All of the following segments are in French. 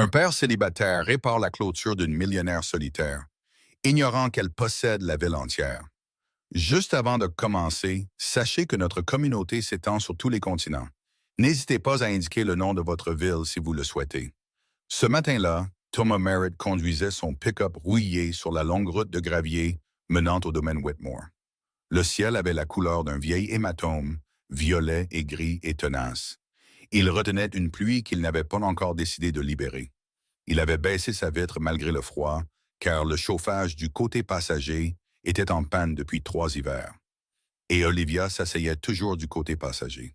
Un père célibataire répare la clôture d'une millionnaire solitaire, ignorant qu'elle possède la ville entière. Juste avant de commencer, sachez que notre communauté s'étend sur tous les continents. N'hésitez pas à indiquer le nom de votre ville si vous le souhaitez. Ce matin-là, Thomas Merritt conduisait son pick-up rouillé sur la longue route de gravier menant au domaine Whitmore. Le ciel avait la couleur d'un vieil hématome, violet et gris et tenace. Il retenait une pluie qu'il n'avait pas encore décidé de libérer. Il avait baissé sa vitre malgré le froid, car le chauffage du côté passager était en panne depuis 3 hivers. Et Olivia s'asseyait toujours du côté passager.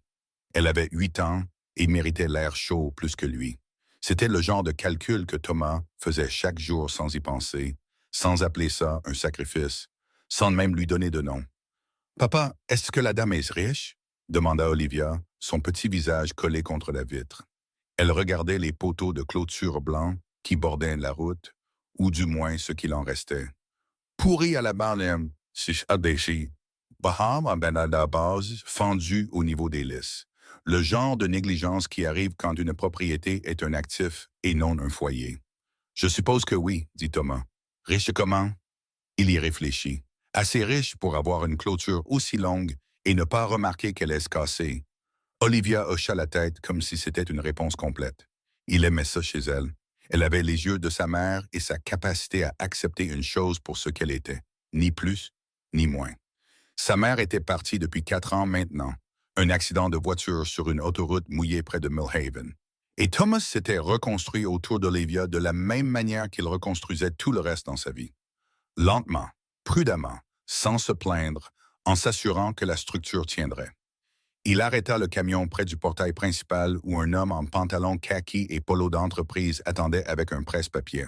Elle avait 8 ans et méritait l'air chaud plus que lui. C'était le genre de calcul que Thomas faisait chaque jour sans y penser, sans appeler ça un sacrifice, sans même lui donner de nom. « Papa, est-ce que la dame est riche ?» demanda Olivia, son petit visage collé contre la vitre. Elle regardait les poteaux de clôture blancs qui bordaient la route, ou du moins ce qu'il en restait. Pourri à la barre, si adéchi, Baham à la base, fendu au niveau des lisses. Le genre de négligence qui arrive quand une propriété est un actif et non un foyer. Je suppose que oui, dit Thomas. Riche comment? Il y réfléchit. Assez riche pour avoir une clôture aussi longue et ne pas remarquer qu'elle est cassée. Olivia hocha la tête comme si c'était une réponse complète. Il aimait ça chez elle. Elle avait les yeux de sa mère et sa capacité à accepter une chose pour ce qu'elle était, ni plus, ni moins. Sa mère était partie depuis 4 ans maintenant, un accident de voiture sur une autoroute mouillée près de Millhaven. Et Thomas s'était reconstruit autour d'Olivia de la même manière qu'il reconstruisait tout le reste dans sa vie. Lentement, prudemment, sans se plaindre, en s'assurant que la structure tiendrait. Il arrêta le camion près du portail principal où un homme en pantalon kaki et polo d'entreprise attendait avec un presse-papier.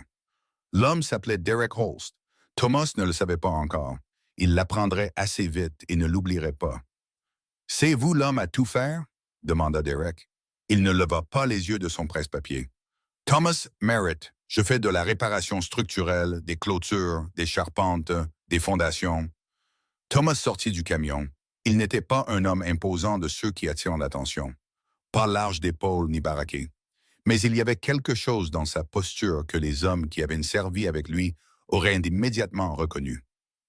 L'homme s'appelait Derek Holst. Thomas ne le savait pas encore. Il l'apprendrait assez vite et ne l'oublierait pas. « C'est vous l'homme à tout faire? » demanda Derek. Il ne leva pas les yeux de son presse-papier. « Thomas Merritt, je fais de la réparation structurelle, des clôtures, des charpentes, des fondations. » Thomas sortit du camion. Il n'était pas un homme imposant de ceux qui attirent l'attention, pas large d'épaules ni baraqué. Mais il y avait quelque chose dans sa posture que les hommes qui avaient servi avec lui auraient immédiatement reconnu.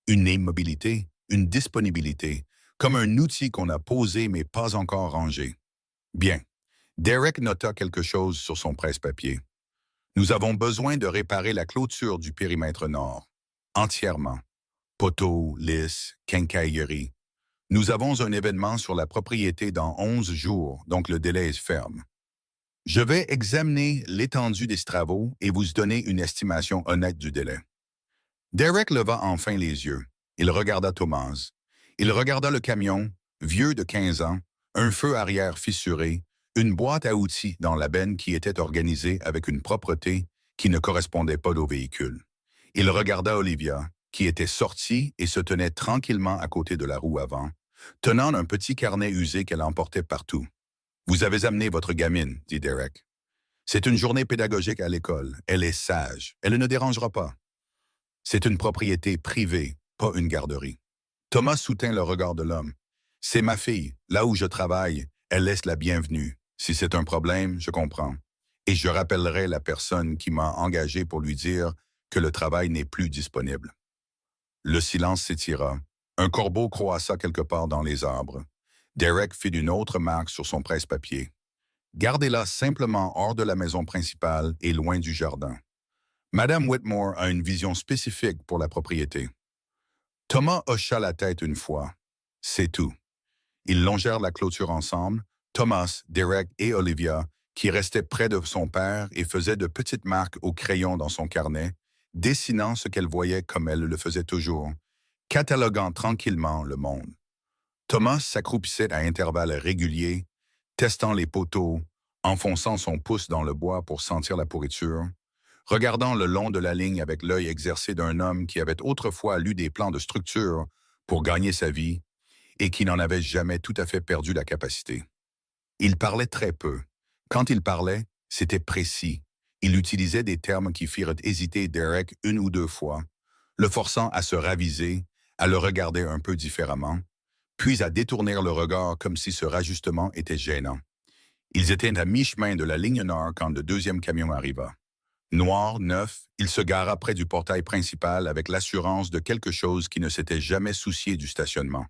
Une immobilité, une disponibilité, comme un outil qu'on a posé mais pas encore rangé. Bien, Derek nota quelque chose sur son presse-papier. Nous avons besoin de réparer la clôture du périmètre nord, entièrement. Poteaux, lisses, quincaillerie. Nous avons un événement sur la propriété dans 11 jours, donc le délai est ferme. Je vais examiner l'étendue des travaux et vous donner une estimation honnête du délai. Derek leva enfin les yeux. Il regarda Thomas. Il regarda le camion, vieux de 15 ans, un feu arrière fissuré, une boîte à outils dans la benne qui était organisée avec une propreté qui ne correspondait pas au véhicule. Il regarda Olivia, qui était sortie et se tenait tranquillement à côté de la roue avant, tenant un petit carnet usé qu'elle emportait partout. « Vous avez amené votre gamine, » dit Derek. « C'est une journée pédagogique à l'école. Elle est sage. Elle ne dérangera pas. » C'est une propriété privée, pas une garderie. Thomas soutint le regard de l'homme. « C'est ma fille. Là où je travaille, elle laisse la bienvenue. Si c'est un problème, je comprends. Et je rappellerai la personne qui m'a engagé pour lui dire que le travail n'est plus disponible. » Le silence s'étira. Un corbeau croissa quelque part dans les arbres. Derek fit une autre marque sur son presse-papier. Gardez-la simplement hors de la maison principale et loin du jardin. Madame Whitmore a une vision spécifique pour la propriété. Thomas hocha la tête une fois. C'est tout. Ils longèrent la clôture ensemble, Thomas, Derek et Olivia, qui restaient près de son père et faisaient de petites marques au crayon dans son carnet, dessinant ce qu'elle voyait comme elle le faisait toujours, cataloguant tranquillement le monde. Thomas s'accroupissait à intervalles réguliers, testant les poteaux, enfonçant son pouce dans le bois pour sentir la pourriture, regardant le long de la ligne avec l'œil exercé d'un homme qui avait autrefois lu des plans de structure pour gagner sa vie et qui n'en avait jamais tout à fait perdu la capacité. Il parlait très peu. Quand il parlait, c'était précis. Il utilisait des termes qui firent hésiter Derek 1 ou 2 fois, le forçant à se raviser, à le regarder un peu différemment, puis à détourner le regard comme si ce rajustement était gênant. Ils étaient à mi-chemin de la ligne nord quand le deuxième camion arriva. Noir, neuf, il se gara près du portail principal avec l'assurance de quelque chose qui ne s'était jamais soucié du stationnement.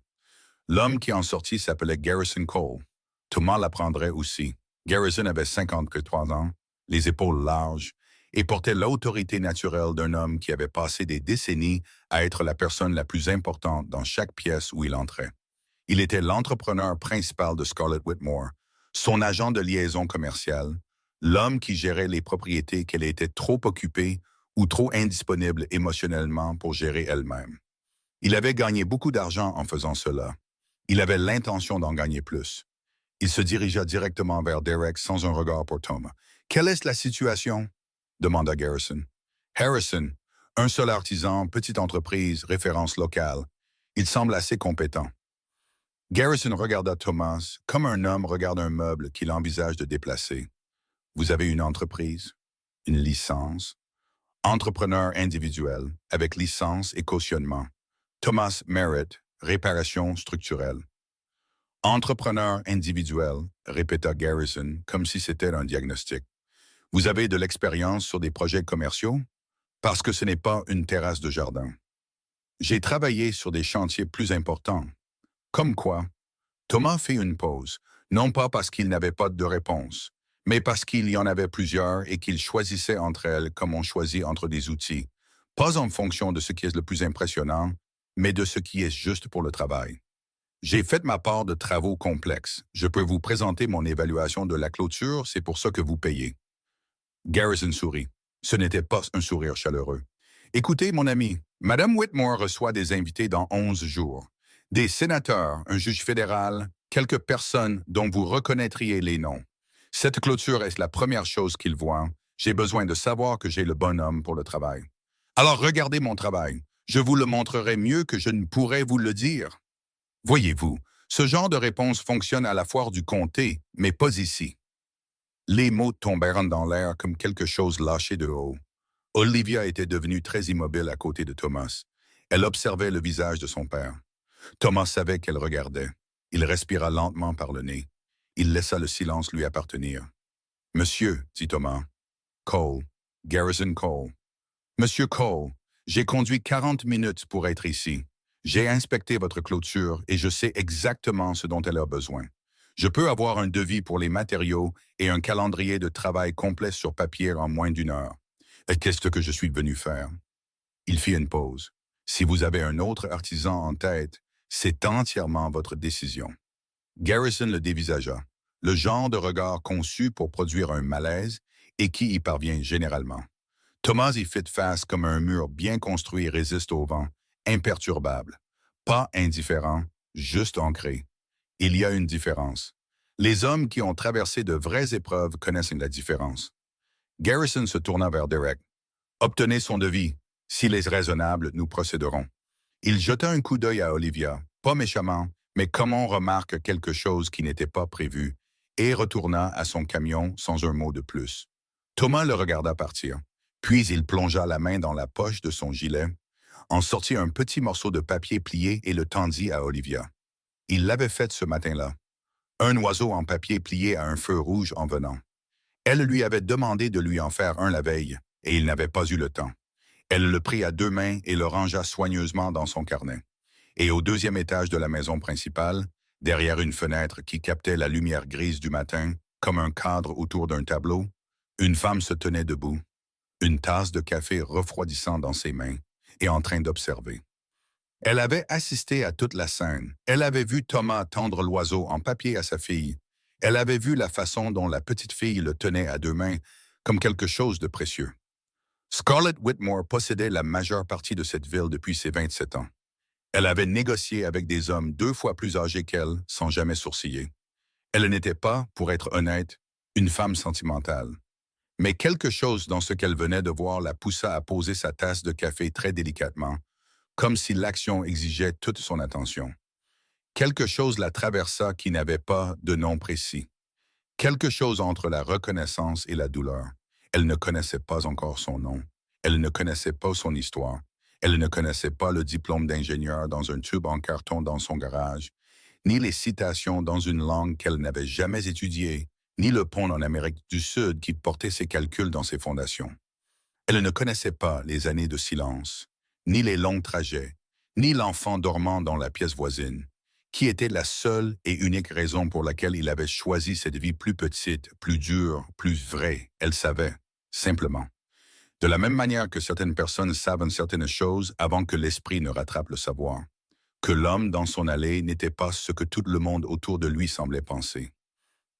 L'homme qui en sortit s'appelait Garrison Cole. Thomas l'apprendrait aussi. Garrison avait 53 ans, les épaules larges, et portait l'autorité naturelle d'un homme qui avait passé des décennies à être la personne la plus importante dans chaque pièce où il entrait. Il était l'entrepreneur principal de Scarlett Whitmore, son agent de liaison commerciale, l'homme qui gérait les propriétés qu'elle était trop occupée ou trop indisponible émotionnellement pour gérer elle-même. Il avait gagné beaucoup d'argent en faisant cela. Il avait l'intention d'en gagner plus. Il se dirigea directement vers Derek sans un regard pour Thomas. « Quelle est la situation? » demanda Garrison. « Harrison, un seul artisan, petite entreprise, référence locale. Il semble assez compétent. » Garrison regarda Thomas comme un homme regarde un meuble qu'il envisage de déplacer. « Vous avez une entreprise, une licence, entrepreneur individuel, avec licence et cautionnement. Thomas Merritt, réparation structurelle. » Entrepreneur individuel, répéta Garrison comme si c'était un diagnostic. Vous avez de l'expérience sur des projets commerciaux? Parce que ce n'est pas une terrasse de jardin. J'ai travaillé sur des chantiers plus importants. Comme quoi? Thomas fit une pause, non pas parce qu'il n'avait pas de réponse, mais parce qu'il y en avait plusieurs et qu'il choisissait entre elles comme on choisit entre des outils, pas en fonction de ce qui est le plus impressionnant, mais de ce qui est juste pour le travail. J'ai fait ma part de travaux complexes. Je peux vous présenter mon évaluation de la clôture, c'est pour ça que vous payez. Garrison sourit. Ce n'était pas un sourire chaleureux. Écoutez, mon ami, Madame Whitmore reçoit des invités dans 11 jours. Des sénateurs, un juge fédéral, quelques personnes dont vous reconnaîtriez les noms. Cette clôture est la première chose qu'ils voient. J'ai besoin de savoir que j'ai le bon homme pour le travail. Alors regardez mon travail. Je vous le montrerai mieux que je ne pourrais vous le dire. Voyez-vous, ce genre de réponse fonctionne à la foire du comté, mais pas ici. Les mots tombèrent dans l'air comme quelque chose lâché de haut. Olivia était devenue très immobile à côté de Thomas. Elle observait le visage de son père. Thomas savait qu'elle regardait. Il respira lentement par le nez. Il laissa le silence lui appartenir. « Monsieur, dit Thomas. Cole, Garrison Cole. Monsieur Cole, j'ai conduit 40 minutes pour être ici. J'ai inspecté votre clôture et je sais exactement ce dont elle a besoin. Je peux avoir un devis pour les matériaux et un calendrier de travail complet sur papier en moins d'1 heure. Et qu'est-ce que je suis venu faire? » Il fit une pause. « Si vous avez un autre artisan en tête, c'est entièrement votre décision. » Garrison le dévisagea, le genre de regard conçu pour produire un malaise et qui y parvient généralement. Thomas y fit face comme un mur bien construit résiste au vent, imperturbable, pas indifférent, juste ancré. Il y a une différence. Les hommes qui ont traversé de vraies épreuves connaissent la différence. Garrison se tourna vers Derek. « Obtenez son devis. S'il est raisonnable, nous procéderons. » Il jeta un coup d'œil à Olivia, pas méchamment, mais comme on remarque quelque chose qui n'était pas prévu, et retourna à son camion sans un mot de plus. Thomas le regarda partir, puis il plongea la main dans la poche de son gilet, en sortit un petit morceau de papier plié et le tendit à Olivia. Il l'avait fait ce matin-là. Un oiseau en papier plié à un feu rouge en venant. Elle lui avait demandé de lui en faire un la veille, et il n'avait pas eu le temps. Elle le prit à 2 mains et le rangea soigneusement dans son carnet. Et au 2e étage de la maison principale, derrière une fenêtre qui captait la lumière grise du matin, comme un cadre autour d'un tableau, une femme se tenait debout, une tasse de café refroidissant dans ses mains, et en train d'observer. Elle avait assisté à toute la scène. Elle avait vu Thomas tendre l'oiseau en papier à sa fille. Elle avait vu la façon dont la petite fille le tenait à 2 mains, comme quelque chose de précieux. Scarlett Whitmore possédait la majeure partie de cette ville depuis ses 27 ans. Elle avait négocié avec des hommes 2 fois plus âgés qu'elle, sans jamais sourciller. Elle n'était pas, pour être honnête, une femme sentimentale. Mais quelque chose dans ce qu'elle venait de voir la poussa à poser sa tasse de café très délicatement, comme si l'action exigeait toute son attention. Quelque chose la traversa qui n'avait pas de nom précis. Quelque chose entre la reconnaissance et la douleur. Elle ne connaissait pas encore son nom. Elle ne connaissait pas son histoire. Elle ne connaissait pas le diplôme d'ingénieur dans un tube en carton dans son garage, ni les citations dans une langue qu'elle n'avait jamais étudiée, ni le pont en Amérique du Sud qui portait ses calculs dans ses fondations. Elle ne connaissait pas les années de silence, ni les longs trajets, ni l'enfant dormant dans la pièce voisine, qui était la seule et unique raison pour laquelle il avait choisi cette vie plus petite, plus dure, plus vraie. Elle savait, simplement. De la même manière que certaines personnes savent certaines choses avant que l'esprit ne rattrape le savoir, que l'homme dans son allée n'était pas ce que tout le monde autour de lui semblait penser,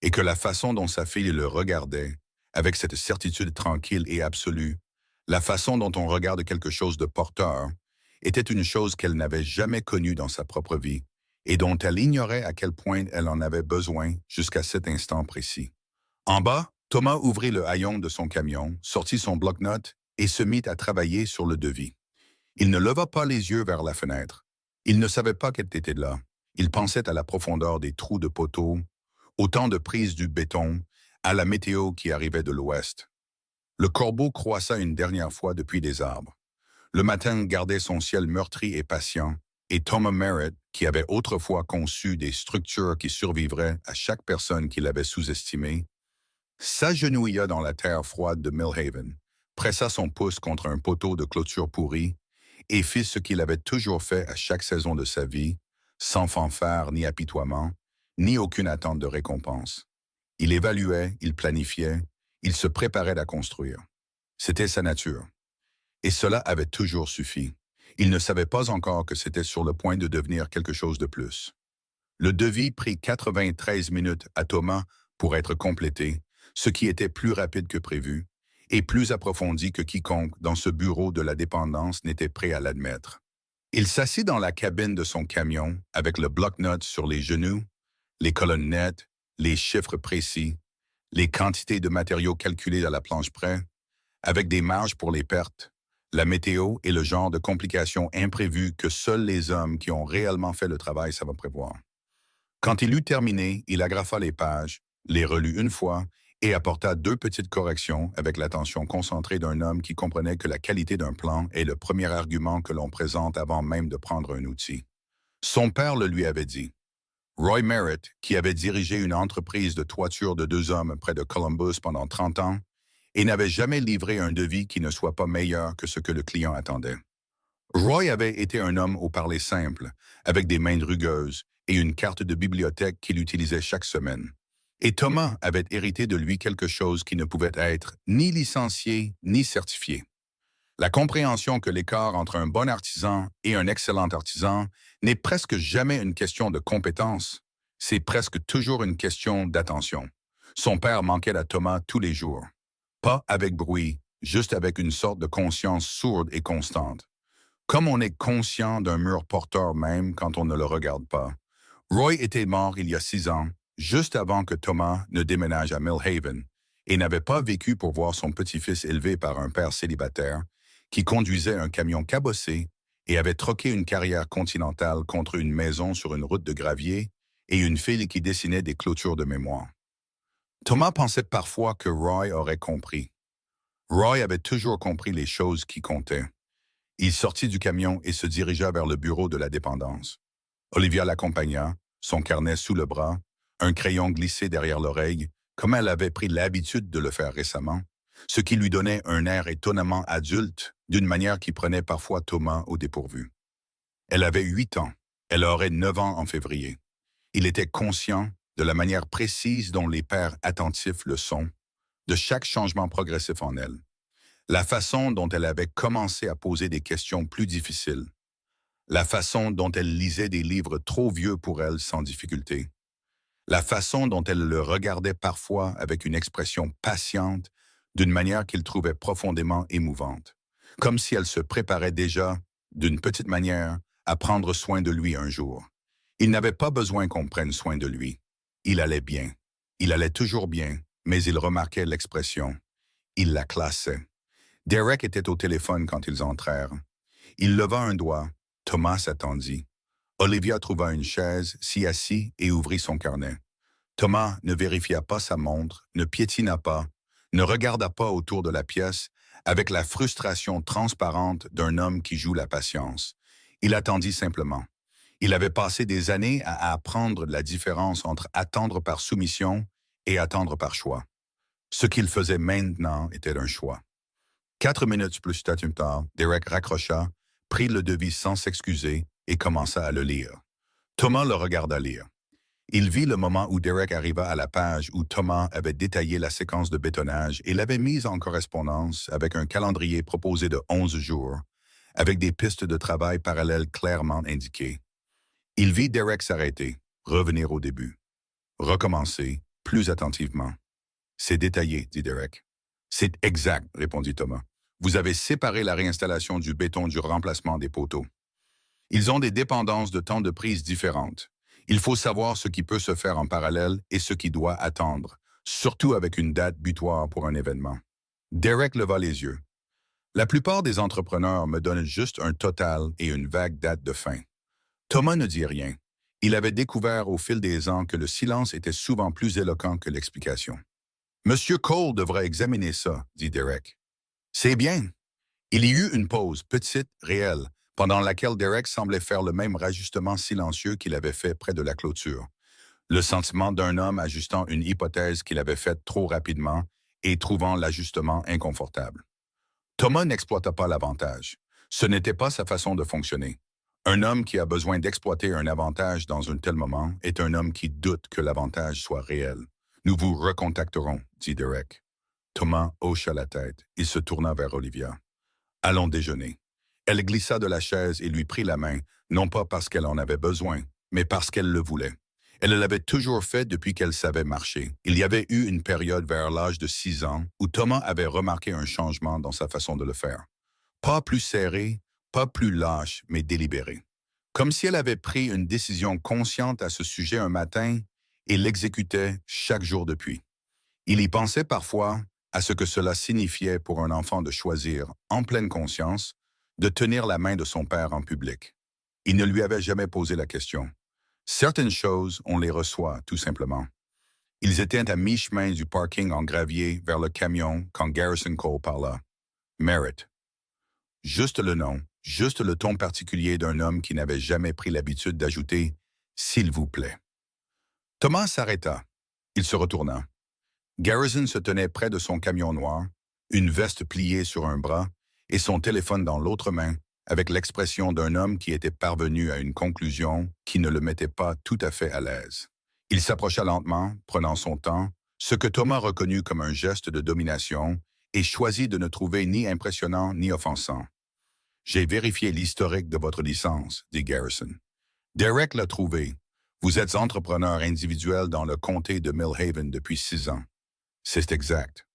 et que la façon dont sa fille le regardait, avec cette certitude tranquille et absolue, la façon dont on regarde quelque chose de porteur, était une chose qu'elle n'avait jamais connue dans sa propre vie, et dont elle ignorait à quel point elle en avait besoin jusqu'à cet instant précis. En bas, Thomas ouvrit le haillon de son camion, sortit son bloc-notes et se mit à travailler sur le devis. Il ne leva pas les yeux vers la fenêtre. Il ne savait pas qu'elle était là. Il pensait à la profondeur des trous de poteaux, au temps de prise du béton, à la météo qui arrivait de l'ouest. Le corbeau croissa une dernière fois depuis les arbres. Le matin gardait son ciel meurtri et patient, et Thomas Merritt, qui avait autrefois conçu des structures qui survivraient à chaque personne qu'il avait sous-estimée, s'agenouilla dans la terre froide de Millhaven, pressa son pouce contre un poteau de clôture pourri et fit ce qu'il avait toujours fait à chaque saison de sa vie, sans fanfare ni apitoiement, ni aucune attente de récompense. Il évaluait, il planifiait, il se préparait à construire. C'était sa nature. Et cela avait toujours suffi. Il ne savait pas encore que c'était sur le point de devenir quelque chose de plus. Le devis prit 93 minutes à Thomas pour être complété, ce qui était plus rapide que prévu, et plus approfondi que quiconque dans ce bureau de la dépendance n'était prêt à l'admettre. Il s'assit dans la cabine de son camion avec le bloc-notes sur les genoux, les colonnes nettes, les chiffres précis, les quantités de matériaux calculées à la planche près, avec des marges pour les pertes, la météo et le genre de complications imprévues que seuls les hommes qui ont réellement fait le travail savent prévoir. Quand il eut terminé, il agrafa les pages, les relut une fois et apporta 2 petites corrections avec l'attention concentrée d'un homme qui comprenait que la qualité d'un plan est le premier argument que l'on présente avant même de prendre un outil. Son père le lui avait dit. Roy Merritt, qui avait dirigé une entreprise de toiture de 2 hommes près de Columbus pendant 30 ans, et n'avait jamais livré un devis qui ne soit pas meilleur que ce que le client attendait. Roy avait été un homme au parler simple, avec des mains rugueuses et une carte de bibliothèque qu'il utilisait chaque semaine. Et Thomas avait hérité de lui quelque chose qui ne pouvait être ni licencié ni certifié. La compréhension que l'écart entre un bon artisan et un excellent artisan n'est presque jamais une question de compétence, c'est presque toujours une question d'attention. Son père manquait à Thomas tous les jours. Pas avec bruit, juste avec une sorte de conscience sourde et constante. Comme on est conscient d'un mur porteur même quand on ne le regarde pas. Roy était mort il y a 6 ans, juste avant que Thomas ne déménage à Millhaven, et n'avait pas vécu pour voir son petit-fils élevé par un père célibataire qui conduisait un camion cabossé et avait troqué une carrière continentale contre une maison sur une route de gravier et une fille qui dessinait des clôtures de mémoire. Thomas pensait parfois que Roy aurait compris. Roy avait toujours compris les choses qui comptaient. Il sortit du camion et se dirigea vers le bureau de la dépendance. Olivia l'accompagna, son carnet sous le bras, un crayon glissé derrière l'oreille, comme elle avait pris l'habitude de le faire récemment, ce qui lui donnait un air étonnamment adulte, d'une manière qui prenait parfois Thomas au dépourvu. Elle avait 8 ans. Elle aurait 9 ans en février. Il était conscient de la manière précise dont les pères attentifs le sont, de chaque changement progressif en elle. La façon dont elle avait commencé à poser des questions plus difficiles. La façon dont elle lisait des livres trop vieux pour elle sans difficulté. La façon dont elle le regardait parfois avec une expression patiente, d'une manière qu'il trouvait profondément émouvante. Comme si elle se préparait déjà, d'une petite manière, à prendre soin de lui un jour. Il n'avait pas besoin qu'on prenne soin de lui. Il allait bien. Il allait toujours bien, mais il remarquait l'expression. Il la classait. Derek était au téléphone quand ils entrèrent. Il leva un doigt. Thomas s'attendit. Olivia trouva une chaise, s'y assit et ouvrit son carnet. Thomas ne vérifia pas sa montre, ne piétina pas, ne regarda pas autour de la pièce avec la frustration transparente d'un homme qui joue la patience. Il attendit simplement. Il avait passé des années à apprendre la différence entre attendre par soumission et attendre par choix. Ce qu'il faisait maintenant était un choix. 4 minutes plus tard, Derek raccrocha, prit le devis sans s'excuser et commença à le lire. Thomas le regarda lire. Il vit le moment où Derek arriva à la page où Thomas avait détaillé la séquence de bétonnage et l'avait mise en correspondance avec un calendrier proposé de 11 jours, avec des pistes de travail parallèles clairement indiquées. Il vit Derek s'arrêter, revenir au début, recommencer, plus attentivement. C'est détaillé, dit Derek. C'est exact, répondit Thomas. Vous avez séparé la réinstallation du béton du remplacement des poteaux. Ils ont des dépendances de temps de prise différentes. Il faut savoir ce qui peut se faire en parallèle et ce qui doit attendre, surtout avec une date butoir pour un événement. Derek leva les yeux. La plupart des entrepreneurs me donnent juste un total et une vague date de fin. Thomas ne dit rien. Il avait découvert au fil des ans que le silence était souvent plus éloquent que l'explication. Monsieur Cole devrait examiner ça, dit Derek. C'est bien. Il y eut une pause, petite, réelle, pendant laquelle Derek semblait faire le même rajustement silencieux qu'il avait fait près de la clôture. Le sentiment d'un homme ajustant une hypothèse qu'il avait faite trop rapidement et trouvant l'ajustement inconfortable. Thomas n'exploita pas l'avantage. Ce n'était pas sa façon de fonctionner. Un homme qui a besoin d'exploiter un avantage dans un tel moment est un homme qui doute que l'avantage soit réel. Nous vous recontacterons, dit Derek. Thomas hocha la tête. Il se tourna vers Olivia. Allons déjeuner. Elle glissa de la chaise et lui prit la main, non pas parce qu'elle en avait besoin, mais parce qu'elle le voulait. Elle l'avait toujours fait depuis qu'elle savait marcher. Il y avait eu une période vers l'âge de 6 ans où Thomas avait remarqué un changement dans sa façon de le faire. Pas plus serré, pas plus lâche, mais délibéré. Comme si elle avait pris une décision consciente à ce sujet un matin et l'exécutait chaque jour depuis. Il y pensait parfois à ce que cela signifiait pour un enfant de choisir, en pleine conscience, de tenir la main de son père en public. Il ne lui avait jamais posé la question. Certaines choses, on les reçoit, tout simplement. Ils étaient à mi-chemin du parking en gravier vers le camion quand Garrison Cole parla. Merritt. Juste le nom, juste le ton particulier d'un homme qui n'avait jamais pris l'habitude d'ajouter « s'il vous plaît ». Thomas s'arrêta. Il se retourna. Garrison se tenait près de son camion noir, une veste pliée sur un bras et son téléphone dans l'autre main, avec l'expression d'un homme qui était parvenu à une conclusion qui ne le mettait pas tout à fait à l'aise. Il s'approcha lentement, prenant son temps, ce que Thomas reconnut comme un geste de domination et choisit de ne trouver ni impressionnant ni offensant. « J'ai vérifié l'historique de votre licence, dit Garrison. Derek l'a trouvé. Vous êtes entrepreneur individuel dans le comté de Millhaven depuis 6 ans. C'est exact.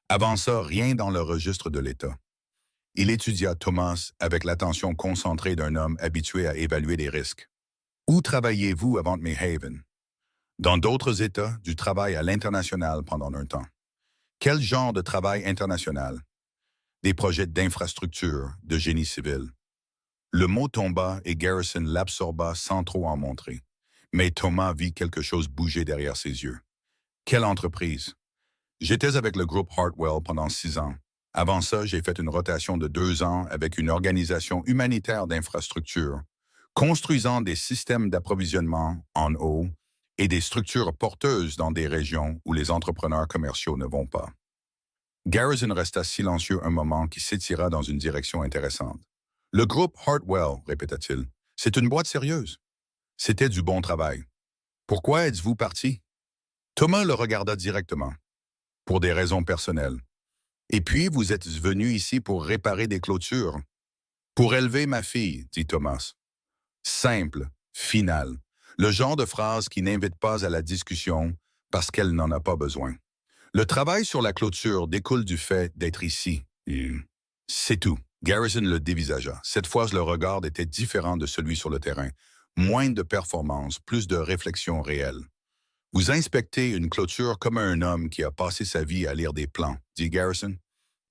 Avant ça, rien dans le registre de l'État. Il étudia Thomas avec l'attention concentrée d'un homme habitué à évaluer les risques. Où travailliez-vous avant Millhaven? Dans d'autres États, du travail à l'international pendant un temps. Quel genre de travail international? Des projets d'infrastructure, de génie civil. Le mot tomba et Garrison l'absorba sans trop en montrer. Mais Thomas vit quelque chose bouger derrière ses yeux. Quelle entreprise? J'étais avec le groupe Hartwell pendant 6 ans. Avant ça, j'ai fait une rotation de 2 ans avec une organisation humanitaire d'infrastructure, construisant des systèmes d'approvisionnement en eau et des structures porteuses dans des régions où les entrepreneurs commerciaux ne vont pas. Garrison resta silencieux un moment qui s'étira dans une direction intéressante. Le groupe Hartwell, répéta-t-il, c'est une boîte sérieuse. C'était du bon travail. Pourquoi êtes-vous parti? Thomas le regarda directement. Pour des raisons personnelles. Et puis, vous êtes venu ici pour réparer des clôtures. Pour élever ma fille, dit Thomas. Simple, final. Le genre de phrase qui n'invite pas à la discussion parce qu'elle n'en a pas besoin. Le travail sur la clôture découle du fait d'être ici. C'est tout. Garrison le dévisagea. Cette fois, le regard était différent de celui sur le terrain. Moins de performance, plus de réflexion réelle. Vous inspectez une clôture comme un homme qui a passé sa vie à lire des plans, dit Garrison.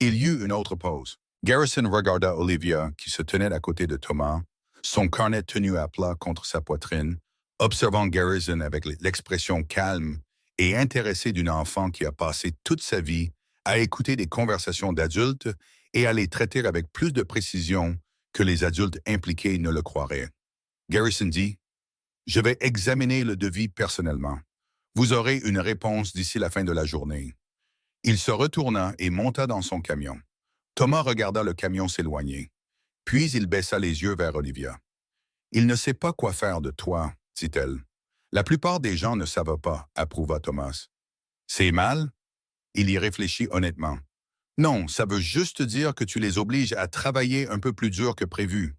Il y eut une autre pause. Garrison regarda Olivia, qui se tenait à côté de Thomas, son carnet tenu à plat contre sa poitrine, observant Garrison avec l'expression calme et intéressée d'une enfant qui a passé toute sa vie à écouter des conversations d'adultes et à les traiter avec plus de précision que les adultes impliqués ne le croiraient. Garrison dit, « Je vais examiner le devis personnellement. Vous aurez une réponse d'ici la fin de la journée. » Il se retourna et monta dans son camion. Thomas regarda le camion s'éloigner. Puis il baissa les yeux vers Olivia. Il ne sait pas quoi faire de toi, dit-elle. La plupart des gens ne savent pas, approuva Thomas. C'est mal? Il y réfléchit honnêtement. Non, ça veut juste dire que tu les obliges à travailler un peu plus dur que prévu.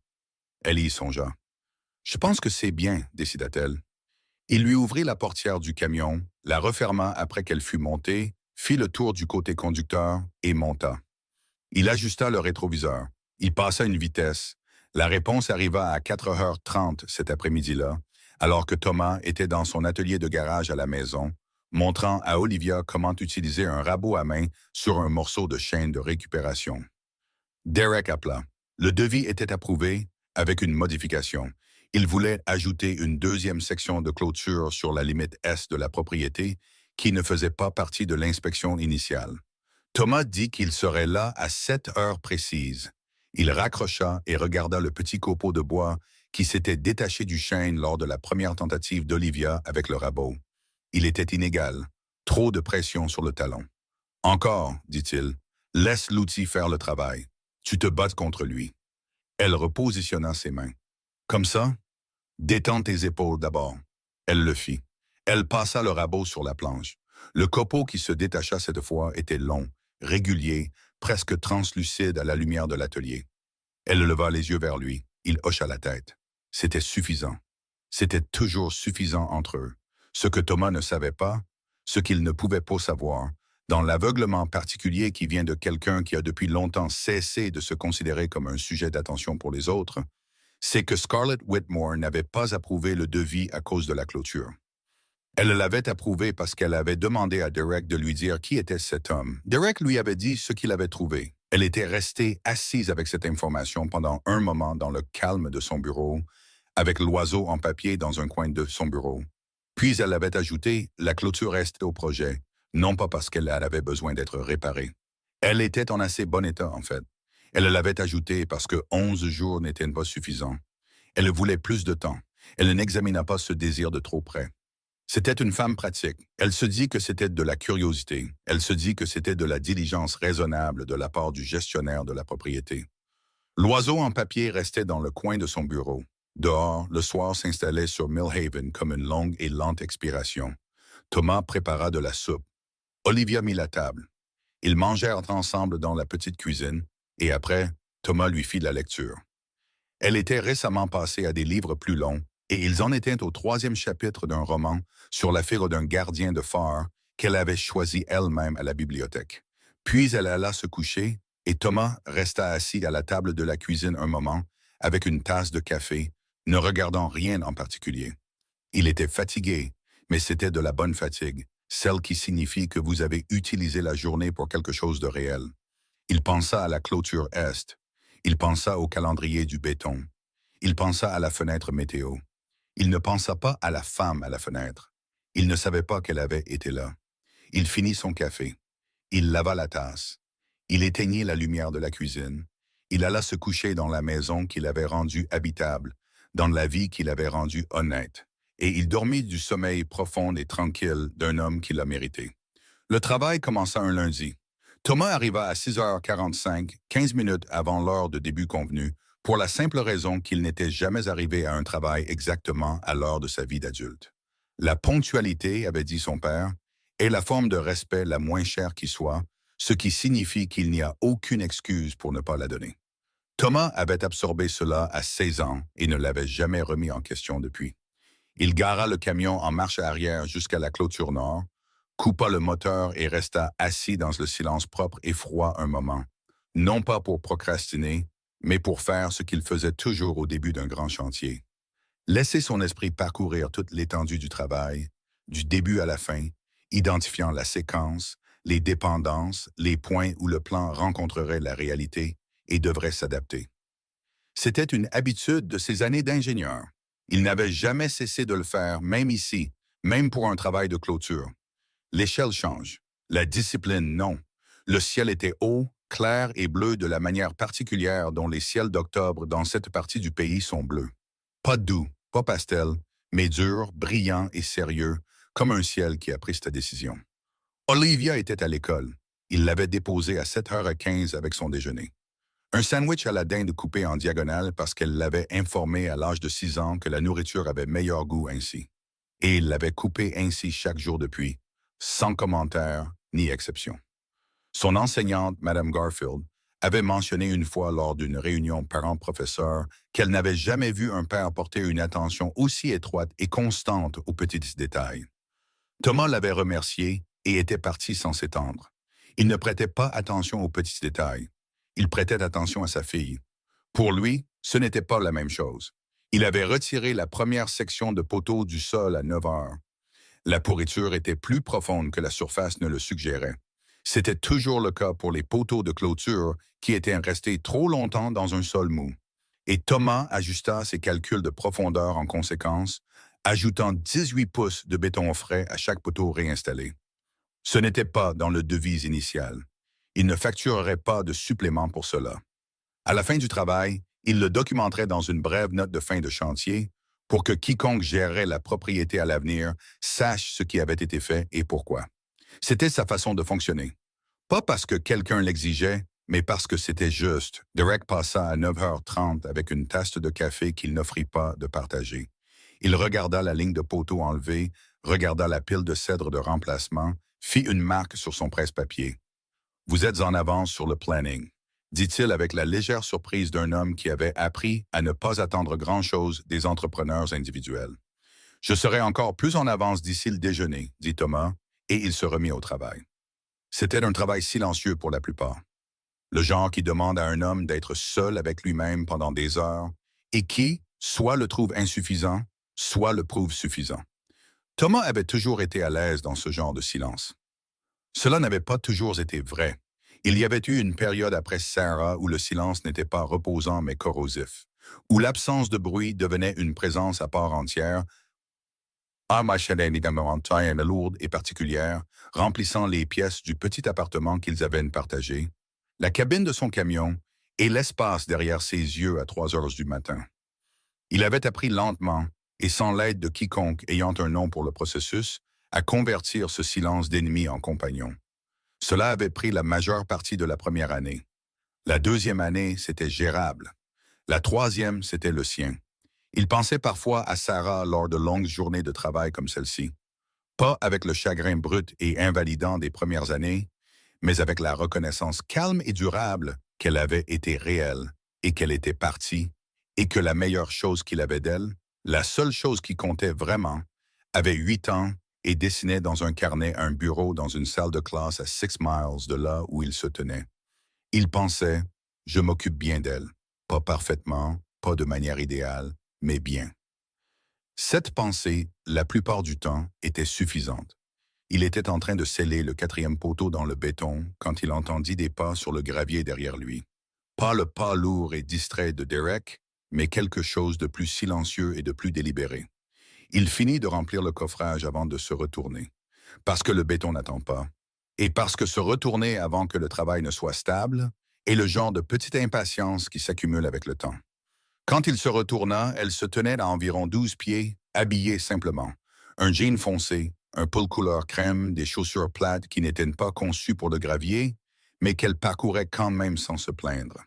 Elle y songea. Je pense que c'est bien, décida-t-elle. Il lui ouvrit la portière du camion, la referma après qu'elle fut montée, fit le tour du côté conducteur et monta. Il ajusta le rétroviseur. Il passa une vitesse. La réponse arriva à 4h30 cet après-midi-là, alors que Thomas était dans son atelier de garage à la maison, montrant à Olivia comment utiliser un rabot à main sur un morceau de chaîne de récupération. Derek appela. Le devis était approuvé avec une modification. Il voulait ajouter une deuxième section de clôture sur la limite est de la propriété qui ne faisait pas partie de l'inspection initiale. Thomas dit qu'il serait là à 7 heures précises. Il raccrocha et regarda le petit copeau de bois qui s'était détaché du chêne lors de la première tentative d'Olivia avec le rabot. Il était inégal. Trop de pression sur le talon. Encore, dit-il, laisse l'outil faire le travail. Tu te battes contre lui. Elle repositionna ses mains. Comme ça? Détends tes épaules d'abord. Elle le fit. Elle passa le rabot sur la planche. Le copeau qui se détacha cette fois était long, régulier, presque translucide à la lumière de l'atelier. Elle leva les yeux vers lui. Il hocha la tête. C'était suffisant. C'était toujours suffisant entre eux. Ce que Thomas ne savait pas, ce qu'il ne pouvait pas savoir, dans l'aveuglement particulier qui vient de quelqu'un qui a depuis longtemps cessé de se considérer comme un sujet d'attention pour les autres, c'est que Scarlett Whitmore n'avait pas approuvé le devis à cause de la clôture. Elle l'avait approuvé parce qu'elle avait demandé à Derek de lui dire qui était cet homme. Derek lui avait dit ce qu'il avait trouvé. Elle était restée assise avec cette information pendant un moment dans le calme de son bureau, avec l'oiseau en papier dans un coin de son bureau. Puis elle avait ajouté « La clôture restait au projet », non pas parce qu'elle avait besoin d'être réparée. Elle était en assez bon état, en fait. Elle l'avait ajouté parce que 11 jours n'étaient pas suffisants. Elle voulait plus de temps. Elle n'examina pas ce désir de trop près. C'était une femme pratique. Elle se dit que c'était de la curiosité. Elle se dit que c'était de la diligence raisonnable de la part du gestionnaire de la propriété. L'oiseau en papier restait dans le coin de son bureau. Dehors, le soir s'installait sur Millhaven comme une longue et lente expiration. Thomas prépara de la soupe. Olivia mit la table. Ils mangèrent ensemble dans la petite cuisine, et après, Thomas lui fit la lecture. Elle était récemment passée à des livres plus longs, et ils en étaient au 3e chapitre d'un roman sur la figure d'un gardien de phare qu'elle avait choisi elle-même à la bibliothèque. Puis elle alla se coucher, et Thomas resta assis à la table de la cuisine un moment, avec une tasse de café, ne regardant rien en particulier. Il était fatigué, mais c'était de la bonne fatigue, celle qui signifie que vous avez utilisé la journée pour quelque chose de réel. Il pensa à la clôture est. Il pensa au calendrier du béton. Il pensa à la fenêtre météo. Il ne pensa pas à la femme à la fenêtre. Il ne savait pas qu'elle avait été là. Il finit son café. Il lava la tasse. Il éteignit la lumière de la cuisine. Il alla se coucher dans la maison qu'il avait rendue habitable, dans la vie qu'il avait rendue honnête. Et il dormit du sommeil profond et tranquille d'un homme qui l'a mérité. Le travail commença un lundi. Thomas arriva à 6h45, 15 minutes avant l'heure de début convenue, pour la simple raison qu'il n'était jamais arrivé à un travail exactement à l'heure de sa vie d'adulte. La ponctualité, avait dit son père, est la forme de respect la moins chère qui soit, ce qui signifie qu'il n'y a aucune excuse pour ne pas la donner. Thomas avait absorbé cela à 16 ans et ne l'avait jamais remis en question depuis. Il gara le camion en marche arrière jusqu'à la clôture nord, coupa le moteur et resta assis dans le silence propre et froid un moment, non pas pour procrastiner, mais pour faire ce qu'il faisait toujours au début d'un grand chantier. Laisser son esprit parcourir toute l'étendue du travail, du début à la fin, identifiant la séquence, les dépendances, les points où le plan rencontrerait la réalité et devrait s'adapter. C'était une habitude de ses années d'ingénieur. Il n'avait jamais cessé de le faire, même ici, même pour un travail de clôture. L'échelle change. La discipline, non. Le ciel était haut, clair et bleu de la manière particulière dont les ciels d'octobre dans cette partie du pays sont bleus. Pas doux, pas pastel, mais dur, brillant et sérieux, comme un ciel qui a pris sa décision. Olivia était à l'école. Il l'avait déposée à 7h15 avec son déjeuner. Un sandwich à la dinde coupé en diagonale parce qu'elle l'avait informé à l'âge de 6 ans que la nourriture avait meilleur goût ainsi. Et il l'avait coupé ainsi chaque jour depuis, sans commentaire ni exception. Son enseignante, Madame Garfield, avait mentionné une fois lors d'une réunion parents-professeurs qu'elle n'avait jamais vu un père porter une attention aussi étroite et constante aux petits détails. Thomas l'avait remercié et était parti sans s'étendre. Il ne prêtait pas attention aux petits détails. Il prêtait attention à sa fille. Pour lui, ce n'était pas la même chose. Il avait retiré la première section de poteau du sol à 9 heures. La pourriture était plus profonde que la surface ne le suggérait. C'était toujours le cas pour les poteaux de clôture qui étaient restés trop longtemps dans un sol mou. Et Thomas ajusta ses calculs de profondeur en conséquence, ajoutant 18 pouces de béton frais à chaque poteau réinstallé. Ce n'était pas dans le devis initial. Il ne facturerait pas de supplément pour cela. À la fin du travail, il le documenterait dans une brève note de fin de chantier pour que quiconque gérerait la propriété à l'avenir sache ce qui avait été fait et pourquoi. C'était sa façon de fonctionner. Pas parce que quelqu'un l'exigeait, mais parce que c'était juste. Derek passa à 9h30 avec une tasse de café qu'il n'offrit pas de partager. Il regarda la ligne de poteaux enlevée, regarda la pile de cèdre de remplacement, fit une marque sur son presse-papier. « Vous êtes en avance sur le planning », dit-il avec la légère surprise d'un homme qui avait appris à ne pas attendre grand-chose des entrepreneurs individuels. « Je serai encore plus en avance d'ici le déjeuner », dit Thomas, et il se remit au travail. C'était un travail silencieux pour la plupart. Le genre qui demande à un homme d'être seul avec lui-même pendant des heures et qui, soit le trouve insuffisant, soit le prouve suffisant. Thomas avait toujours été à l'aise dans ce genre de silence. Cela n'avait pas toujours été vrai. Il y avait eu une période après Sarah où le silence n'était pas reposant mais corrosif, où l'absence de bruit devenait une présence à part entière, lourde et particulière, remplissant les pièces du petit appartement qu'ils avaient partagé, la cabine de son camion et l'espace derrière ses yeux à 3 heures du matin. Il avait appris lentement, et sans l'aide de quiconque ayant un nom pour le processus, à convertir ce silence d'ennemi en compagnon. Cela avait pris la majeure partie de la première année. La deuxième année, c'était gérable. La troisième, c'était le sien. Il pensait parfois à Sarah lors de longues journées de travail comme celle-ci. Pas avec le chagrin brut et invalidant des premières années, mais avec la reconnaissance calme et durable qu'elle avait été réelle et qu'elle était partie, et que la meilleure chose qu'il avait d'elle, la seule chose qui comptait vraiment, avait 8 ans et dessinait dans un carnet un bureau dans une salle de classe à 6 miles de là où il se tenait. Il pensait, je m'occupe bien d'elle, pas parfaitement, pas de manière idéale, mais bien. Cette pensée, la plupart du temps, était suffisante. Il était en train de sceller le 4e poteau dans le béton quand il entendit des pas sur le gravier derrière lui. Pas le pas lourd et distrait de Derek, mais quelque chose de plus silencieux et de plus délibéré. Il finit de remplir le coffrage avant de se retourner, parce que le béton n'attend pas, et parce que se retourner avant que le travail ne soit stable est le genre de petite impatience qui s'accumule avec le temps. Quand il se retourna, elle se tenait à environ 12 pieds, habillée simplement. Un jean foncé, un pull couleur crème, des chaussures plates qui n'étaient pas conçues pour le gravier, mais qu'elle parcourait quand même sans se plaindre.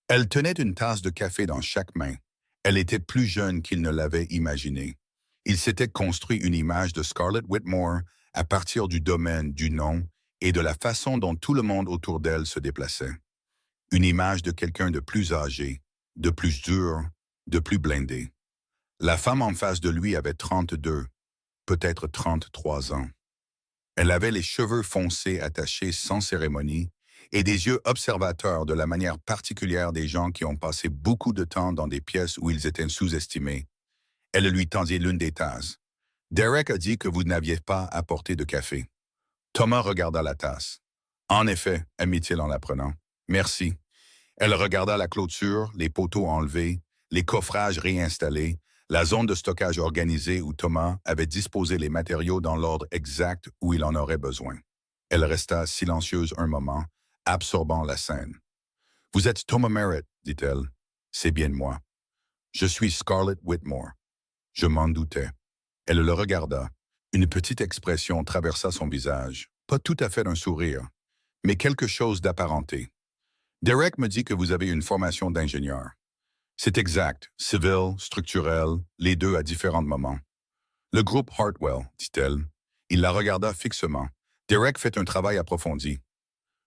Elle tenait une tasse de café dans chaque main. Elle était plus jeune qu'il ne l'avait imaginé. Il s'était construit une image de Scarlett Whitmore à partir du domaine, du nom et de la façon dont tout le monde autour d'elle se déplaçait. Une image de quelqu'un de plus âgé, de plus dur, de plus blindé. La femme en face de lui avait 32, peut-être 33 ans. Elle avait les cheveux foncés attachés sans cérémonie et des yeux observateurs de la manière particulière des gens qui ont passé beaucoup de temps dans des pièces où ils étaient sous-estimés. Elle lui tendit l'une des tasses. « Derek a dit que vous n'aviez pas apporté de café. » Thomas regarda la tasse. « En effet, » admit-il en la prenant. « Merci. » Elle regarda la clôture, les poteaux enlevés, les coffrages réinstallés, la zone de stockage organisée où Thomas avait disposé les matériaux dans l'ordre exact où il en aurait besoin. Elle resta silencieuse un moment, absorbant la scène. « Vous êtes Thomas Merritt, dit-elle. « C'est bien moi. Je suis Scarlett Whitmore. » Je m'en doutais. Elle le regarda. Une petite expression traversa son visage, pas tout à fait un sourire, mais quelque chose d'apparenté. Derek me dit que vous avez une formation d'ingénieur. C'est exact, civil, structurel, les deux à différents moments. Le groupe Hartwell, dit-elle. Il la regarda fixement. Derek fait un travail approfondi.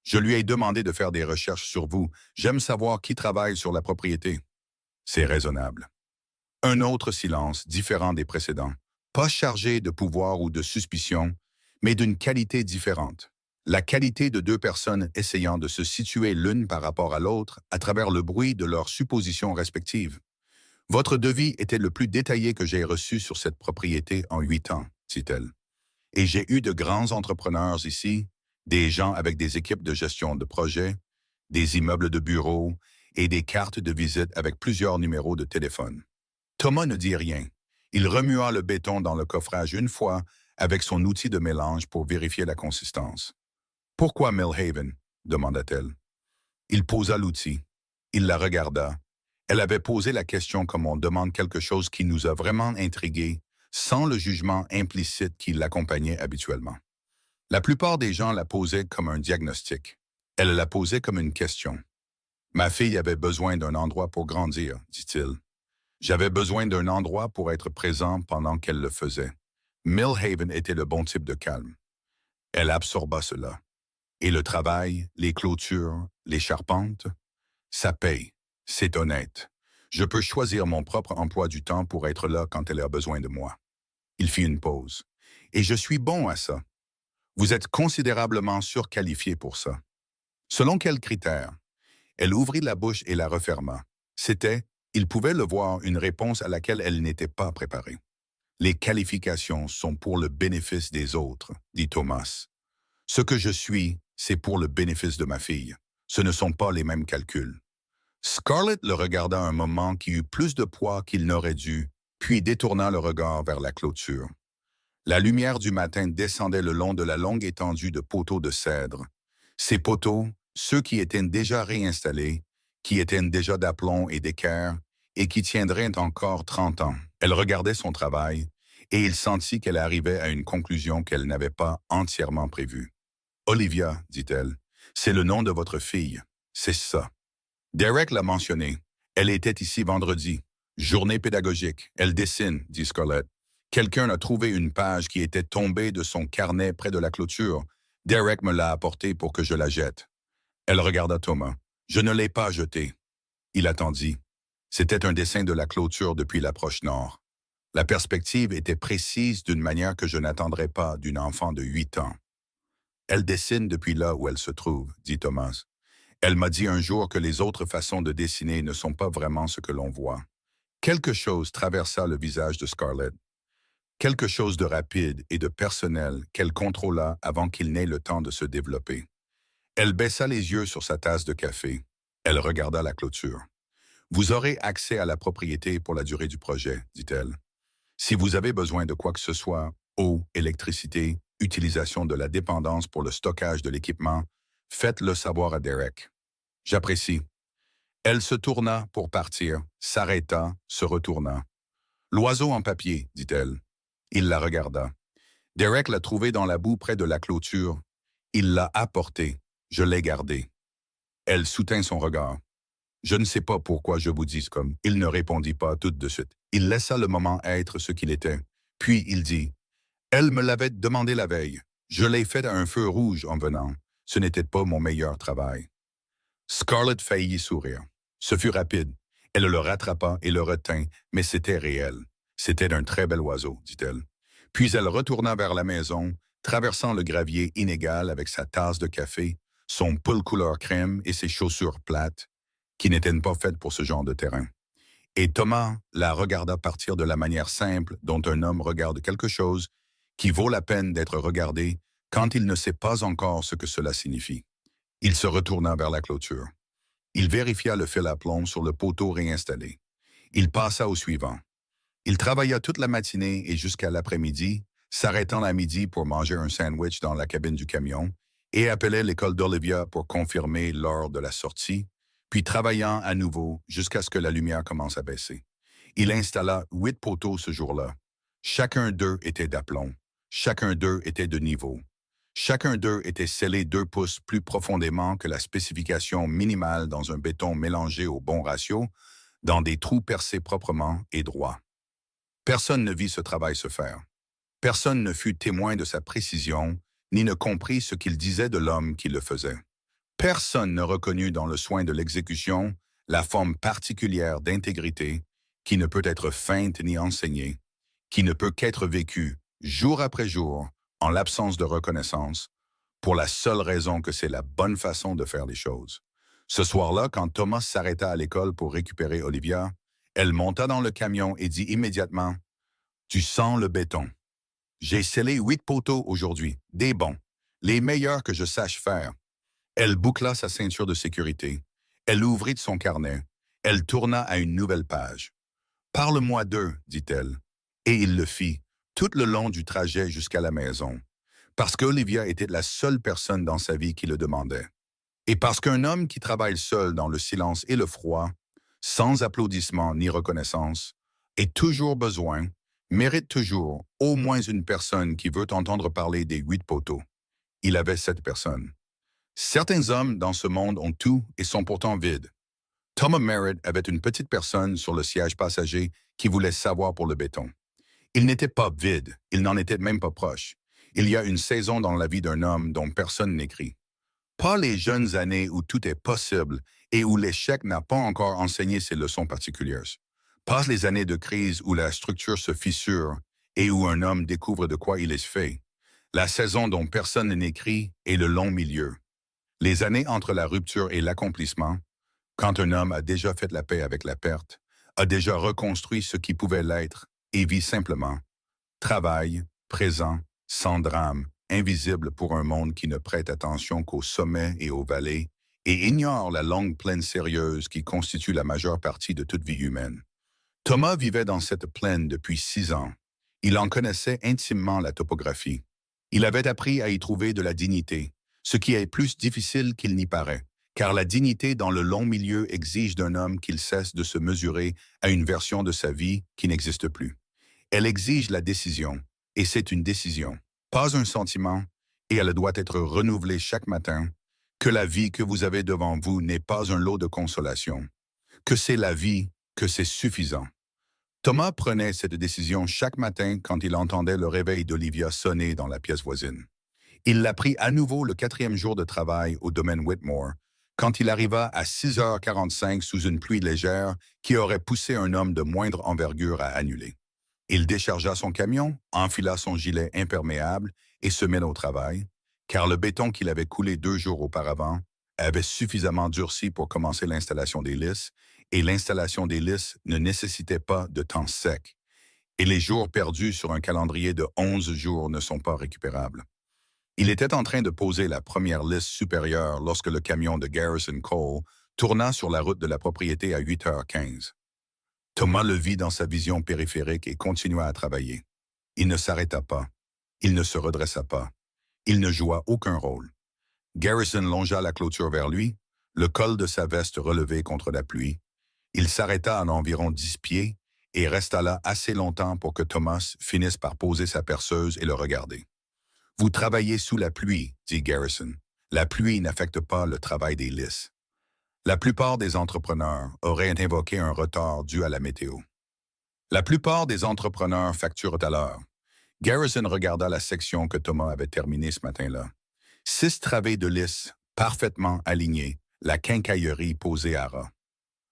Je lui ai demandé de faire des recherches sur vous. J'aime savoir qui travaille sur la propriété. C'est raisonnable. Un autre silence, différent des précédents. Pas chargé de pouvoir ou de suspicion, mais d'une qualité différente. La qualité de deux personnes essayant de se situer l'une par rapport à l'autre à travers le bruit de leurs suppositions respectives. Votre devis était le plus détaillé que j'ai reçu sur cette propriété en 8 ans, dit-elle. Et j'ai eu de grands entrepreneurs ici, des gens avec des équipes de gestion de projet, des immeubles de bureaux et des cartes de visite avec plusieurs numéros de téléphone. Thomas ne dit rien. Il remua le béton dans le coffrage une fois avec son outil de mélange pour vérifier la consistance. « Pourquoi Millhaven ?» demanda-t-elle. Il posa l'outil. Il la regarda. Elle avait posé la question comme on demande quelque chose qui nous a vraiment intrigués, sans le jugement implicite qui l'accompagnait habituellement. La plupart des gens la posaient comme un diagnostic. Elle la posait comme une question. « Ma fille avait besoin d'un endroit pour grandir, dit-il. J'avais besoin d'un endroit pour être présent pendant qu'elle le faisait. Millhaven était le bon type de calme. Elle absorba cela. Et le travail, les clôtures, les charpentes, ça paye. C'est honnête. Je peux choisir mon propre emploi du temps pour être là quand elle a besoin de moi. » Il fit une pause. « Et je suis bon à ça. Vous êtes considérablement surqualifié pour ça. » Selon quels critères? Elle ouvrit la bouche et la referma. C'était, il pouvait le voir, une réponse à laquelle elle n'était pas préparée. « Les qualifications sont pour le bénéfice des autres, » dit Thomas. « Ce que je suis, c'est pour le bénéfice de ma fille. Ce ne sont pas les mêmes calculs. » Scarlett le regarda un moment qui eut plus de poids qu'il n'aurait dû, puis détourna le regard vers la clôture. La lumière du matin descendait le long de la longue étendue de poteaux de cèdre. Ces poteaux, ceux qui étaient déjà réinstallés, qui étaient déjà d'aplomb et d'équerre, et qui tiendraient encore 30 ans. Elle regardait son travail, et il sentit qu'elle arrivait à une conclusion qu'elle n'avait pas entièrement prévue. « Olivia, dit-elle, c'est le nom de votre fille. C'est ça. » Derek l'a mentionné. Elle était ici vendredi. Journée pédagogique. Elle dessine, dit Scarlett. Quelqu'un a trouvé une page qui était tombée de son carnet près de la clôture. Derek me l'a apportée pour que je la jette. Elle regarda Thomas. Je ne l'ai pas jetée. Il attendit. C'était un dessin de la clôture depuis l'approche nord. La perspective était précise d'une manière que je n'attendrais pas d'une enfant de 8 ans. Elle dessine depuis là où elle se trouve, dit Thomas. Elle m'a dit un jour que les autres façons de dessiner ne sont pas vraiment ce que l'on voit. Quelque chose traversa le visage de Scarlett. Quelque chose de rapide et de personnel qu'elle contrôla avant qu'il n'ait le temps de se développer. Elle baissa les yeux sur sa tasse de café. Elle regarda la clôture. « Vous aurez accès à la propriété pour la durée du projet, dit-elle. Si vous avez besoin de quoi que ce soit, eau, électricité, utilisation de la dépendance pour le stockage de l'équipement, faites-le savoir à Derek. J'apprécie. » Elle se tourna pour partir, s'arrêta, se retourna. « L'oiseau en papier, dit-elle. » Il la regarda. Derek l'a trouvé dans la boue près de la clôture. Il l'a apporté. Je l'ai gardé. Elle soutint son regard. « Je ne sais pas pourquoi je vous dis comme. » Il ne répondit pas tout de suite. Il laissa le moment être ce qu'il était. Puis il dit, « Elle me l'avait demandé la veille. Je l'ai fait à un feu rouge en venant. Ce n'était pas mon meilleur travail. » Scarlett faillit sourire. Ce fut rapide. Elle le rattrapa et le retint, mais c'était réel. C'était un très bel oiseau, dit-elle. Puis elle retourna vers la maison, traversant le gravier inégal avec sa tasse de café, son pull couleur crème et ses chaussures plates, qui n'étaient pas faites pour ce genre de terrain. Et Thomas la regarda partir de la manière simple dont un homme regarde quelque chose qui vaut la peine d'être regardé quand il ne sait pas encore ce que cela signifie. Il se retourna vers la clôture. Il vérifia le fil à plomb sur le poteau réinstallé. Il passa au suivant. Il travailla toute la matinée et jusqu'à l'après-midi, s'arrêtant à midi pour manger un sandwich dans la cabine du camion, et appelait l'école d'Olivia pour confirmer l'heure de la sortie, puis travaillant à nouveau jusqu'à ce que la lumière commence à baisser. Il installa 8 poteaux ce jour-là. Chacun d'eux était d'aplomb. Chacun d'eux était de niveau. Chacun d'eux était scellé 2 pouces plus profondément que la spécification minimale dans un béton mélangé au bon ratio, dans des trous percés proprement et droits. Personne ne vit ce travail se faire. Personne ne fut témoin de sa précision, ni ne comprit ce qu'il disait de l'homme qui le faisait. Personne ne reconnut dans le soin de l'exécution la forme particulière d'intégrité qui ne peut être feinte ni enseignée, qui ne peut qu'être vécue, jour après jour, en l'absence de reconnaissance, pour la seule raison que c'est la bonne façon de faire les choses. Ce soir-là, quand Thomas s'arrêta à l'école pour récupérer Olivia, elle monta dans le camion et dit immédiatement « Tu sens le béton. J'ai scellé 8 poteaux aujourd'hui, des bons, les meilleurs que je sache faire. » Elle boucla sa ceinture de sécurité. Elle ouvrit son carnet. Elle tourna à une nouvelle page. « Parle-moi d'eux, dit-elle. » Et il le fit, tout le long du trajet jusqu'à la maison, parce qu'Olivia était la seule personne dans sa vie qui le demandait. Et parce qu'un homme qui travaille seul dans le silence et le froid, sans applaudissements ni reconnaissance, est toujours besoin, mérite toujours au moins une personne qui veut entendre parler des 8 poteaux. Il avait cette personne. Certains hommes dans ce monde ont tout et sont pourtant vides. Thomas Merritt avait une petite personne sur le siège passager qui voulait savoir pour le béton. Il n'était pas vide, il n'en était même pas proche. Il y a une saison dans la vie d'un homme dont personne n'écrit. Pas les jeunes années où tout est possible et où l'échec n'a pas encore enseigné ses leçons particulières. Pas les années de crise où la structure se fissure et où un homme découvre de quoi il est fait. La saison dont personne n'écrit est le long milieu. Les années entre la rupture et l'accomplissement, quand un homme a déjà fait la paix avec la perte, a déjà reconstruit ce qui pouvait l'être et vit simplement. Travail, présent, sans drame, invisible pour un monde qui ne prête attention qu'aux sommets et aux vallées et ignore la longue plaine sérieuse qui constitue la majeure partie de toute vie humaine. Thomas vivait dans cette plaine depuis 6 ans. Il en connaissait intimement la topographie. Il avait appris à y trouver de la dignité, ce qui est plus difficile qu'il n'y paraît, car la dignité dans le long milieu exige d'un homme qu'il cesse de se mesurer à une version de sa vie qui n'existe plus. Elle exige la décision, et c'est une décision, pas un sentiment, et elle doit être renouvelée chaque matin, que la vie que vous avez devant vous n'est pas un lot de consolation, que c'est la vie, que c'est suffisant. Thomas prenait cette décision chaque matin quand il entendait le réveil d'Olivia sonner dans la pièce voisine. Il l'a pris à nouveau le 4e jour de travail au domaine Whitmore, quand il arriva à 6h45 sous une pluie légère qui aurait poussé un homme de moindre envergure à annuler. Il déchargea son camion, enfila son gilet imperméable et se mit au travail, car le béton qu'il avait coulé 2 jours auparavant avait suffisamment durci pour commencer l'installation des lisses, et l'installation des lisses ne nécessitait pas de temps sec. Et les jours perdus sur un calendrier de 11 jours ne sont pas récupérables. Il était en train de poser la première lisse supérieure lorsque le camion de Garrison Cole tourna sur la route de la propriété à 8h15. Thomas le vit dans sa vision périphérique et continua à travailler. Il ne s'arrêta pas. Il ne se redressa pas. Il ne joua aucun rôle. Garrison longea la clôture vers lui, le col de sa veste relevé contre la pluie. Il s'arrêta à environ 10 pieds et resta là assez longtemps pour que Thomas finisse par poser sa perceuse et le regarder. « Vous travaillez sous la pluie, dit Garrison. La pluie n'affecte pas le travail des lisses. » La plupart des entrepreneurs auraient invoqué un retard dû à la météo. La plupart des entrepreneurs facturent à l'heure. Garrison regarda la section que Thomas avait terminée ce matin-là. 6 travées de lisse, parfaitement alignées, la quincaillerie posée à ras.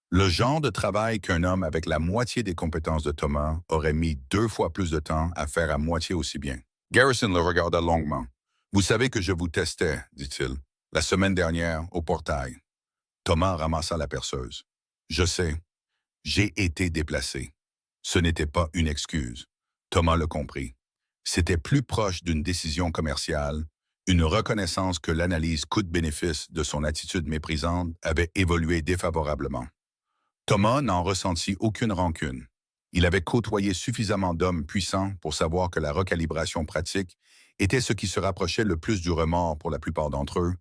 Le genre de travail qu'un homme avec la moitié des compétences de Thomas aurait mis 2 fois plus de temps à faire à moitié aussi bien. Garrison le regarda longuement. « Vous savez que je vous testais, dit-il, la semaine dernière au portail. » Thomas ramassa la perceuse. « Je sais. J'ai été déplacé. » Ce n'était pas une excuse. Thomas le comprit. C'était plus proche d'une décision commerciale, une reconnaissance que l'analyse coût-bénéfice de son attitude méprisante avait évolué défavorablement. Thomas n'en ressentit aucune rancune. Il avait côtoyé suffisamment d'hommes puissants pour savoir que la recalibration pratique était ce qui se rapprochait le plus du remords pour la plupart d'entre eux,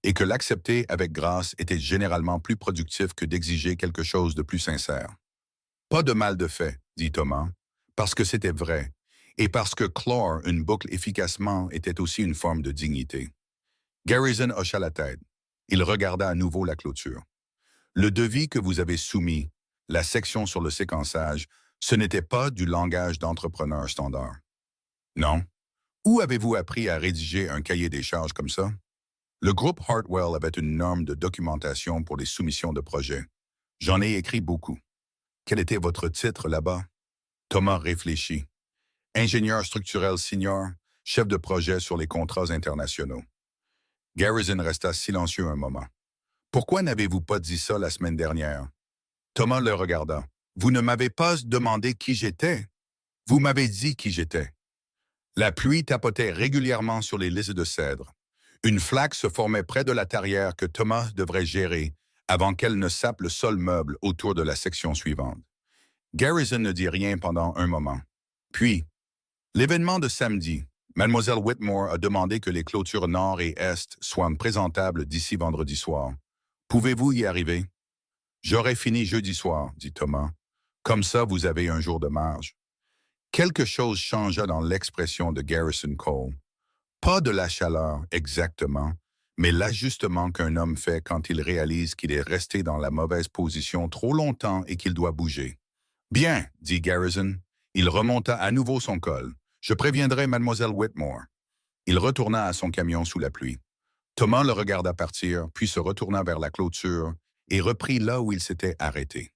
et que l'accepter avec grâce était généralement plus productif que d'exiger quelque chose de plus sincère. « Pas de mal de fait, dit Thomas, parce que c'était vrai, et parce que clore une boucle efficacement était aussi une forme de dignité. Garrison hocha la tête. Il regarda à nouveau la clôture. Le devis que vous avez soumis, la section sur le séquençage, ce n'était pas du langage d'entrepreneur standard. Non. Où avez-vous appris à rédiger un cahier des charges comme ça? Le groupe Hartwell avait une norme de documentation pour les soumissions de projets. J'en ai écrit beaucoup. Quel était votre titre là-bas? Thomas réfléchit. Ingénieur structurel senior, chef de projet sur les contrats internationaux. Garrison resta silencieux un moment. Pourquoi n'avez-vous pas dit ça la semaine dernière? Thomas le regarda. Vous ne m'avez pas demandé qui j'étais. Vous m'avez dit qui j'étais. La pluie tapotait régulièrement sur les listes de cèdre. Une flaque se formait près de la tarière que Thomas devrait gérer avant qu'elle ne sape le sol meuble autour de la section suivante. Garrison ne dit rien pendant un moment. Puis, l'événement de samedi, Mademoiselle Whitmore a demandé que les clôtures nord et est soient présentables d'ici vendredi soir. Pouvez-vous y arriver? J'aurai fini jeudi soir, dit Thomas. Comme ça, vous avez un jour de marge. Quelque chose changea dans l'expression de Garrison Cole. Pas de la chaleur, exactement, mais l'ajustement qu'un homme fait quand il réalise qu'il est resté dans la mauvaise position trop longtemps et qu'il doit bouger. Bien, dit Garrison. Il remonta à nouveau son col. Je préviendrai Mademoiselle Whitmore. Il retourna à son camion sous la pluie. Thomas le regarda partir, puis se retourna vers la clôture et reprit là où il s'était arrêté.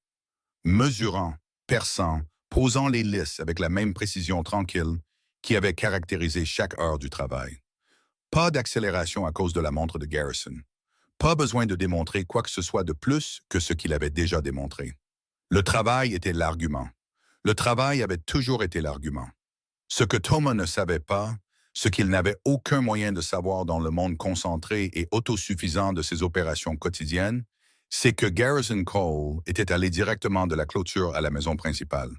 Mesurant, perçant, posant les lisses avec la même précision tranquille qui avait caractérisé chaque heure du travail. Pas d'accélération à cause de la montre de Garrison. Pas besoin de démontrer quoi que ce soit de plus que ce qu'il avait déjà démontré. Le travail était l'argument. Le travail avait toujours été l'argument. Ce que Thomas ne savait pas, ce qu'il n'avait aucun moyen de savoir dans le monde concentré et autosuffisant de ses opérations quotidiennes, c'est que Garrison Cole était allé directement de la clôture à la maison principale,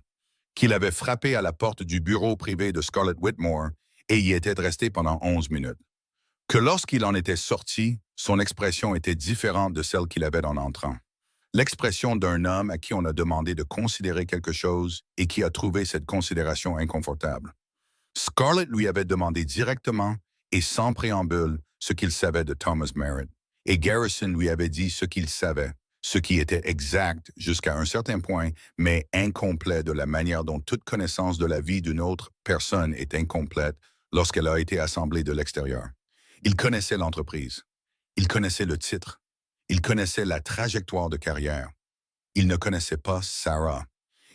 qu'il avait frappé à la porte du bureau privé de Scarlett Whitmore et y était resté pendant 11 minutes. Que lorsqu'il en était sorti, son expression était différente de celle qu'il avait en entrant. L'expression d'un homme à qui on a demandé de considérer quelque chose et qui a trouvé cette considération inconfortable. Scarlett lui avait demandé directement et sans préambule ce qu'il savait de Thomas Merritt, et Garrison lui avait dit ce qu'il savait, ce qui était exact jusqu'à un certain point, mais incomplet de la manière dont toute connaissance de la vie d'une autre personne est incomplète lorsqu'elle a été assemblée de l'extérieur. Il connaissait l'entreprise. Il connaissait le titre. Il connaissait la trajectoire de carrière. Il ne connaissait pas Sarah.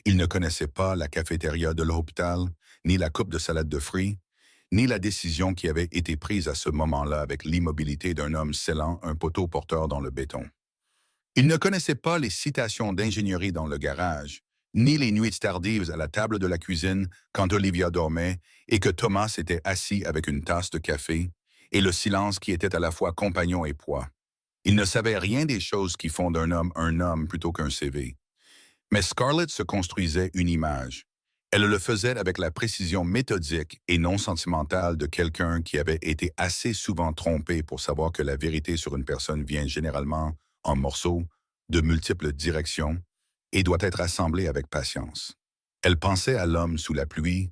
Il ne connaissait pas la cafétéria de l'hôpital, ni la coupe de salade de fruits, ni la décision qui avait été prise à ce moment-là avec l'immobilité d'un homme scellant un poteau porteur dans le béton. Il ne connaissait pas les citations d'ingénierie dans le garage, ni les nuits tardives à la table de la cuisine quand Olivia dormait et que Thomas était assis avec une tasse de café, et le silence qui était à la fois compagnon et poids. Il ne savait rien des choses qui font d'un homme un homme plutôt qu'un CV. Mais Scarlett se construisait une image. Elle le faisait avec la précision méthodique et non sentimentale de quelqu'un qui avait été assez souvent trompé pour savoir que la vérité sur une personne vient généralement en morceaux, de multiples directions, et doit être assemblée avec patience. Elle pensait à l'homme sous la pluie,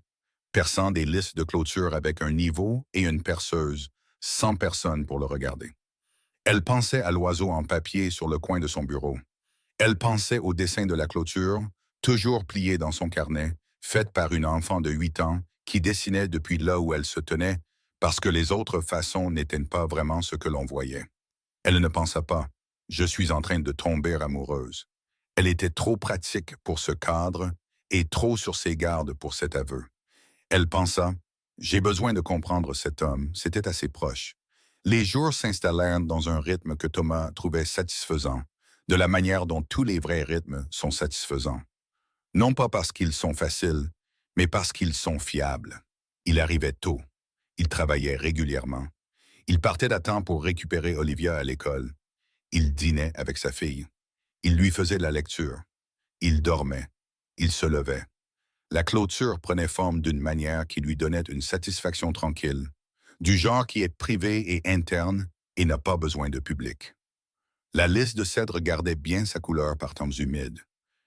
perçant des listes de clôture avec un niveau et une perceuse, sans personne pour le regarder. Elle pensait à l'oiseau en papier sur le coin de son bureau. Elle pensait au dessin de la clôture, toujours plié dans son carnet, fait par une enfant de 8 ans qui dessinait depuis là où elle se tenait parce que les autres façons n'étaient pas vraiment ce que l'on voyait. Elle ne pensa pas « je suis en train de tomber amoureuse ». Elle était trop pratique pour ce cadre et trop sur ses gardes pour cet aveu. Elle pensa « j'ai besoin de comprendre cet homme, c'était assez proche ». Les jours s'installèrent dans un rythme que Thomas trouvait satisfaisant, de la manière dont tous les vrais rythmes sont satisfaisants. Non pas parce qu'ils sont faciles, mais parce qu'ils sont fiables. Il arrivait tôt. Il travaillait régulièrement. Il partait à temps pour récupérer Olivia à l'école. Il dînait avec sa fille. Il lui faisait la lecture. Il dormait. Il se levait. La clôture prenait forme d'une manière qui lui donnait une satisfaction tranquille, du genre qui est privé et interne et n'a pas besoin de public. La lisse de cèdre gardait bien sa couleur par temps humides.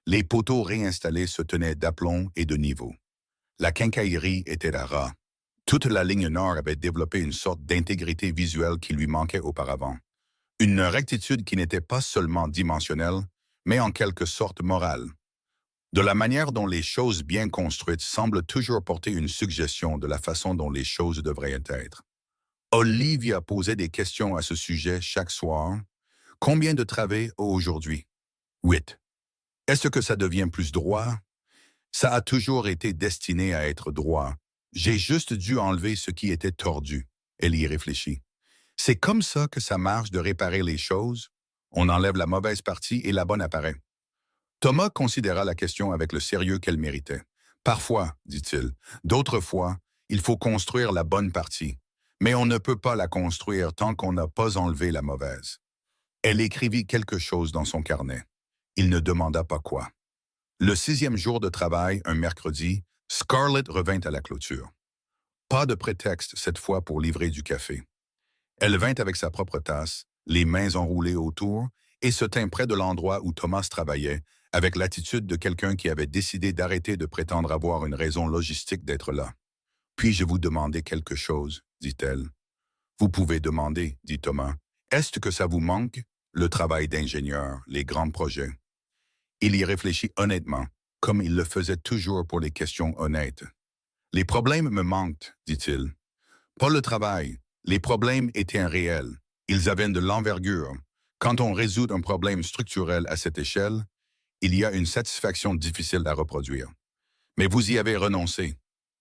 Les poteaux réinstallés se tenaient d'aplomb et de niveau. La quincaillerie était à ras. Toute la ligne nord avait développé une sorte d'intégrité visuelle qui lui manquait auparavant. Une rectitude qui n'était pas seulement dimensionnelle, mais en quelque sorte morale. De la manière dont les choses bien construites semblent toujours porter une suggestion de la façon dont les choses devraient être. Olivia posait des questions à ce sujet chaque soir. Combien de travées aujourd'hui? 8. Est-ce que ça devient plus droit? Ça a toujours été destiné à être droit. J'ai juste dû enlever ce qui était tordu. Elle y réfléchit. C'est comme ça que ça marche de réparer les choses. On enlève la mauvaise partie et la bonne apparaît. Thomas considéra la question avec le sérieux qu'elle méritait. Parfois, dit-il, d'autres fois, il faut construire la bonne partie. Mais on ne peut pas la construire tant qu'on n'a pas enlevé la mauvaise. Elle écrivit quelque chose dans son carnet. Il ne demanda pas quoi. Le 6e jour de travail, un mercredi, Scarlett revint à la clôture. Pas de prétexte cette fois pour livrer du café. Elle vint avec sa propre tasse, les mains enroulées autour, et se tint près de l'endroit où Thomas travaillait, avec l'attitude de quelqu'un qui avait décidé d'arrêter de prétendre avoir une raison logistique d'être là. « Puis-je vous demander quelque chose? » dit-elle. « Vous pouvez demander, » dit Thomas. « Est-ce que ça vous manque? Le travail d'ingénieur, les grands projets. » Il y réfléchit honnêtement, comme il le faisait toujours pour les questions honnêtes. « Les problèmes me manquent, » dit-il. « Pas le travail. Les problèmes étaient réels. Ils avaient de l'envergure. Quand on résout un problème structurel à cette échelle, il y a une satisfaction difficile à reproduire. Mais vous y avez renoncé.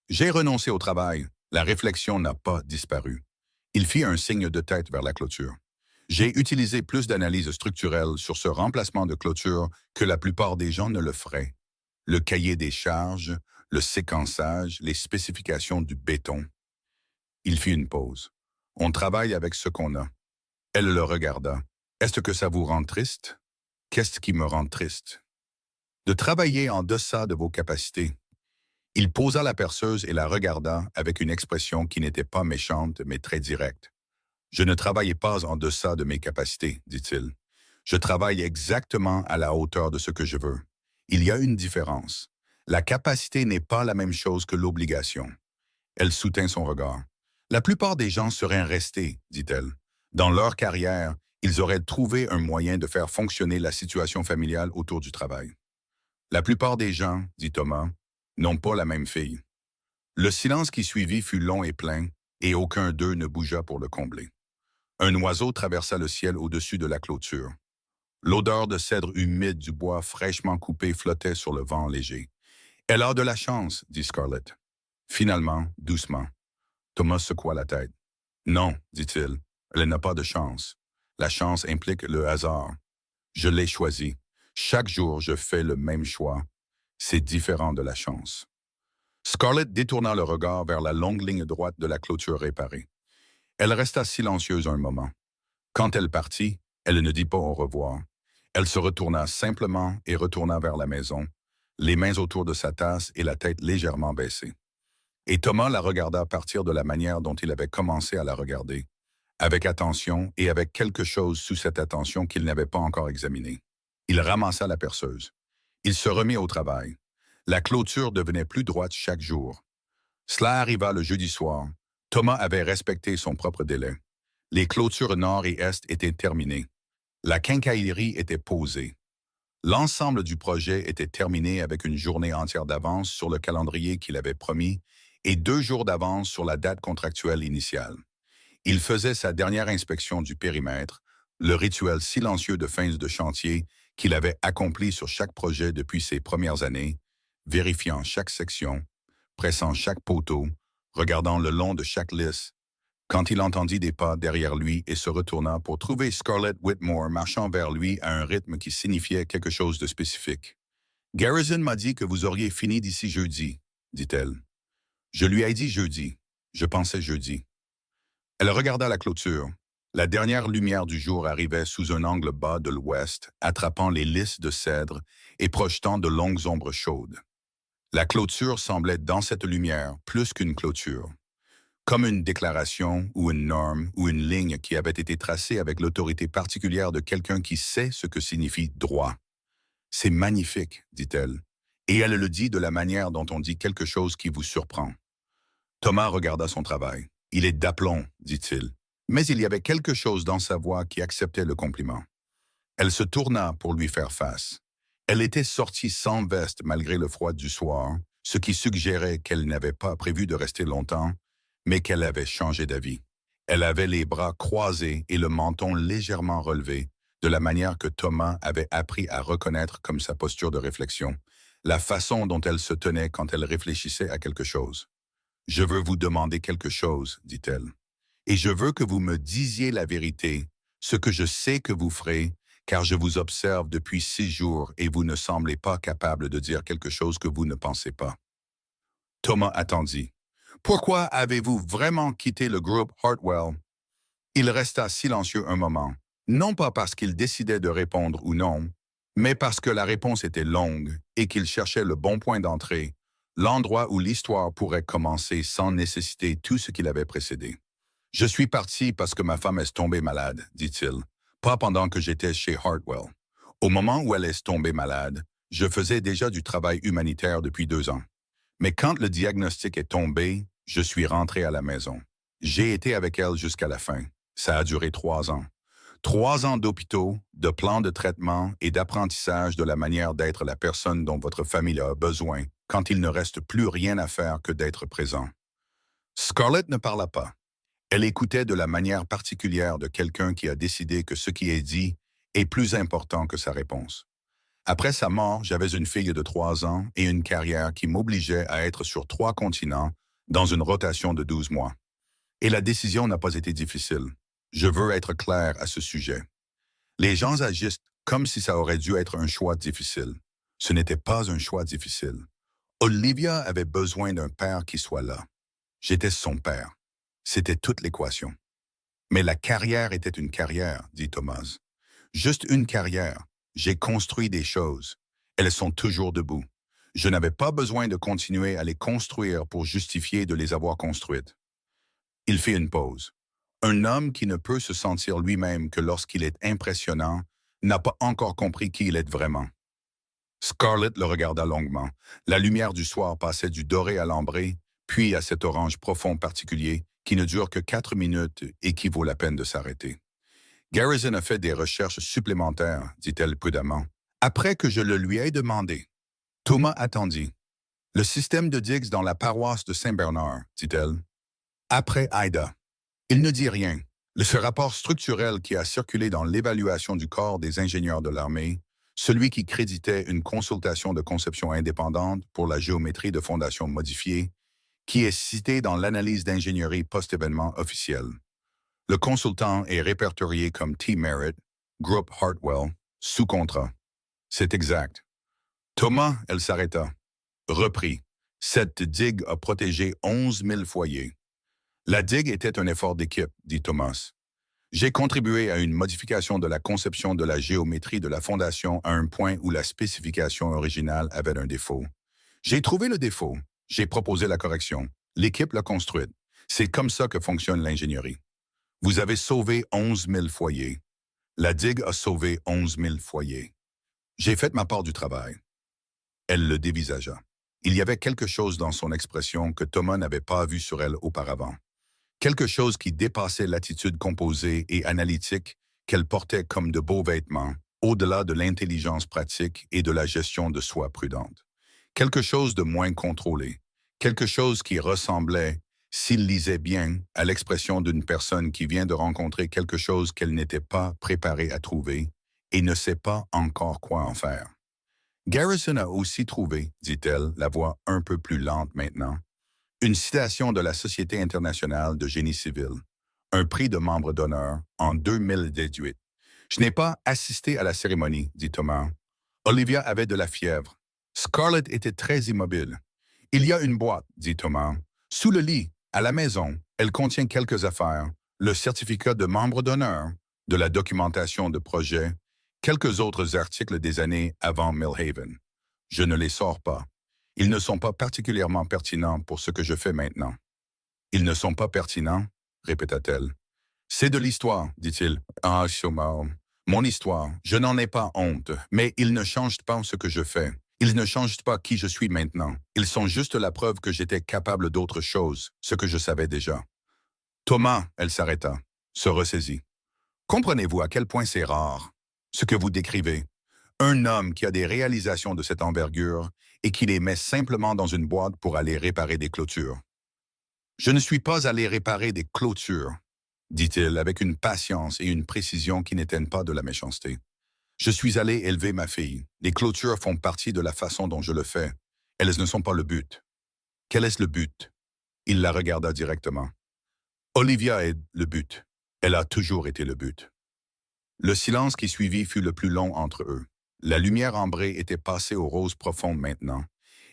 J'ai renoncé au travail. La réflexion n'a pas disparu. Il fit un signe de tête vers la clôture. J'ai utilisé plus d'analyse structurelle sur ce remplacement de clôture que la plupart des gens ne le feraient. Le cahier des charges, le séquençage, les spécifications du béton. Il fit une pause. On travaille avec ce qu'on a. Elle le regarda. Est-ce que ça vous rend triste? Qu'est-ce qui me rend triste? De travailler en deçà de vos capacités. Il posa la perceuse et la regarda avec une expression qui n'était pas méchante mais très directe. Je ne travaillais pas en deçà de mes capacités, dit-il. Je travaille exactement à la hauteur de ce que je veux. Il y a une différence. La capacité n'est pas la même chose que l'obligation. Elle soutint son regard. La plupart des gens seraient restés, dit-elle. Dans leur carrière, ils auraient trouvé un moyen de faire fonctionner la situation familiale autour du travail. La plupart des gens, dit Thomas, n'ont pas la même fille. Le silence qui suivit fut long et plein, et aucun d'eux ne bougea pour le combler. Un oiseau traversa le ciel au-dessus de la clôture. L'odeur de cèdre humide du bois fraîchement coupé flottait sur le vent léger. « Elle a de la chance, » dit Scarlett. Finalement, doucement. Thomas secoua la tête. « Non, dit-il, elle n'a pas de chance. La chance implique le hasard. Je l'ai choisie. Chaque jour, je fais le même choix. C'est différent de la chance. » Scarlett détourna le regard vers la longue ligne droite de la clôture réparée. Elle resta silencieuse un moment. Quand elle partit, elle ne dit pas au revoir. Elle se retourna simplement et retourna vers la maison, les mains autour de sa tasse et la tête légèrement baissée. Et Thomas la regarda partir de la manière dont il avait commencé à la regarder, avec attention et avec quelque chose sous cette attention qu'il n'avait pas encore examiné. Il ramassa la perceuse. Il se remit au travail. La clôture devenait plus droite chaque jour. Cela arriva le jeudi soir. Thomas avait respecté son propre délai. Les clôtures nord et est étaient terminées. La quincaillerie était posée. L'ensemble du projet était terminé avec une journée entière d'avance sur le calendrier qu'il avait promis et 2 jours d'avance sur la date contractuelle initiale. Il faisait sa dernière inspection du périmètre, le rituel silencieux de fin de chantier qu'il avait accompli sur chaque projet depuis ses premières années, vérifiant chaque section, pressant chaque poteau, regardant le long de chaque lisse, quand il entendit des pas derrière lui et se retourna pour trouver Scarlett Whitmore marchant vers lui à un rythme qui signifiait quelque chose de spécifique. « Garrison m'a dit que vous auriez fini d'ici jeudi, » dit-elle. « Je lui ai dit jeudi. Je pensais jeudi. » Elle regarda la clôture. La dernière lumière du jour arrivait sous un angle bas de l'ouest, attrapant les lisses de cèdre et projetant de longues ombres chaudes. La clôture semblait dans cette lumière plus qu'une clôture, comme une déclaration ou une norme ou une ligne qui avait été tracée avec l'autorité particulière de quelqu'un qui sait ce que signifie droit. « C'est magnifique, dit-elle. Et elle le dit de la manière dont on dit quelque chose qui vous surprend. Thomas regarda son travail. Il est d'aplomb, dit-il. Mais il y avait quelque chose dans sa voix qui acceptait le compliment. Elle se tourna pour lui faire face. Elle était sortie sans veste malgré le froid du soir, ce qui suggérait qu'elle n'avait pas prévu de rester longtemps, mais qu'elle avait changé d'avis. Elle avait les bras croisés et le menton légèrement relevé, de la manière que Thomas avait appris à reconnaître comme sa posture de réflexion, la façon dont elle se tenait quand elle réfléchissait à quelque chose. « Je veux vous demander quelque chose, dit-elle, et je veux que vous me disiez la vérité, ce que je sais que vous ferez, car je vous observe depuis 6 jours et vous ne semblez pas capable de dire quelque chose que vous ne pensez pas. » Thomas attendit. « Pourquoi avez-vous vraiment quitté le groupe Hartwell? » Il resta silencieux un moment, non pas parce qu'il décidait de répondre ou non, mais parce que la réponse était longue et qu'il cherchait le bon point d'entrée, l'endroit où l'histoire pourrait commencer sans nécessiter tout ce qui l'avait précédé. « Je suis parti parce que ma femme est tombée malade, dit-il, pas pendant que j'étais chez Hartwell. Au moment où elle est tombée malade, je faisais déjà du travail humanitaire depuis 2 ans. Mais quand le diagnostic est tombé, je suis rentré à la maison. J'ai été avec elle jusqu'à la fin. Ça a duré 3 ans. 3 ans d'hôpitaux, de plans de traitement et d'apprentissage de la manière d'être la personne dont votre famille a besoin quand il ne reste plus rien à faire que d'être présent. » Scarlett ne parla pas. Elle écoutait de la manière particulière de quelqu'un qui a décidé que ce qui est dit est plus important que sa réponse. Après sa mort, j'avais une fille de 3 ans et une carrière qui m'obligeait à être sur 3 continents dans une rotation de 12 mois. Et la décision n'a pas été difficile. Je veux être clair à ce sujet. Les gens agissent comme si ça aurait dû être un choix difficile. Ce n'était pas un choix difficile. Olivia avait besoin d'un père qui soit là. J'étais son père. C'était toute l'équation. Mais la carrière était une carrière, dit Thomas. Juste une carrière. J'ai construit des choses. Elles sont toujours debout. Je n'avais pas besoin de continuer à les construire pour justifier de les avoir construites. Il fit une pause. Un homme qui ne peut se sentir lui-même que lorsqu'il est impressionnant n'a pas encore compris qui il est vraiment. Scarlett le regarda longuement. La lumière du soir passait du doré à l'ambré, puis à cet orange profond particulier qui ne dure que 4 minutes et qui vaut la peine de s'arrêter. « Garrison a fait des recherches supplémentaires, dit-elle prudemment, après que je le lui ai demandé. » Thomas attendit. « Le système de digues dans la paroisse de Saint-Bernard, dit-elle. » Après Ida. Il ne dit rien. Ce rapport structurel qui a circulé dans l'évaluation du corps des ingénieurs de l'armée, celui qui créditait une consultation de conception indépendante pour la géométrie de fondation modifiée, qui est cité dans l'analyse d'ingénierie post-événement officielle. Le consultant est répertorié comme T. Merritt, groupe Hartwell, sous contrat. C'est exact. Thomas, elle s'arrêta. Reprit. Cette digue a protégé 11 000 foyers. La digue était un effort d'équipe, dit Thomas. J'ai contribué à une modification de la conception de la géométrie de la fondation à un point où la spécification originale avait un défaut. J'ai trouvé le défaut. J'ai proposé la correction. L'équipe l'a construite. C'est comme ça que fonctionne l'ingénierie. Vous avez sauvé 11 000 foyers. La digue a sauvé 11 000 foyers. J'ai fait ma part du travail. Elle le dévisagea. Il y avait quelque chose dans son expression que Thomas n'avait pas vu sur elle auparavant. Quelque chose qui dépassait l'attitude composée et analytique qu'elle portait comme de beaux vêtements, au-delà de l'intelligence pratique et de la gestion de soi prudente. Quelque chose de moins contrôlé. Quelque chose qui ressemblait, s'il lisait bien, à l'expression d'une personne qui vient de rencontrer quelque chose qu'elle n'était pas préparée à trouver et ne sait pas encore quoi en faire. Garrison a aussi trouvé, dit-elle, la voix un peu plus lente maintenant, une citation de la Société internationale de génie civil, un prix de membre d'honneur en 2018. Je n'ai pas assisté à la cérémonie, dit Thomas. Olivia avait de la fièvre. Scarlett était très immobile. Il y a une boîte, dit Thomas. Sous le lit, à la maison, elle contient quelques affaires, le certificat de membre d'honneur, de la documentation de projet, quelques autres articles des années avant Millhaven. Je ne les sors pas. Ils ne sont pas particulièrement pertinents pour ce que je fais maintenant. Ils ne sont pas pertinents, répéta-t-elle. C'est de l'histoire, dit-il. Ah, Chômeur, mon histoire, je n'en ai pas honte, mais ils ne changent pas ce que je fais. Ils ne changent pas qui je suis maintenant. Ils sont juste la preuve que j'étais capable d'autre chose, ce que je savais déjà. Thomas, elle s'arrêta, se ressaisit. Comprenez-vous à quel point c'est rare, ce que vous décrivez? Un homme qui a des réalisations de cette envergure et qui les met simplement dans une boîte pour aller réparer des clôtures. Je ne suis pas allé réparer des clôtures, dit-il avec une patience et une précision qui n'éteignent pas de la méchanceté. Je suis allé élever ma fille. Les clôtures font partie de la façon dont je le fais. Elles ne sont pas le but. Quel est le but? Il la regarda directement. Olivia est le but. Elle a toujours été le but. Le silence qui suivit fut le plus long entre eux. La lumière ambrée était passée au rose profond maintenant,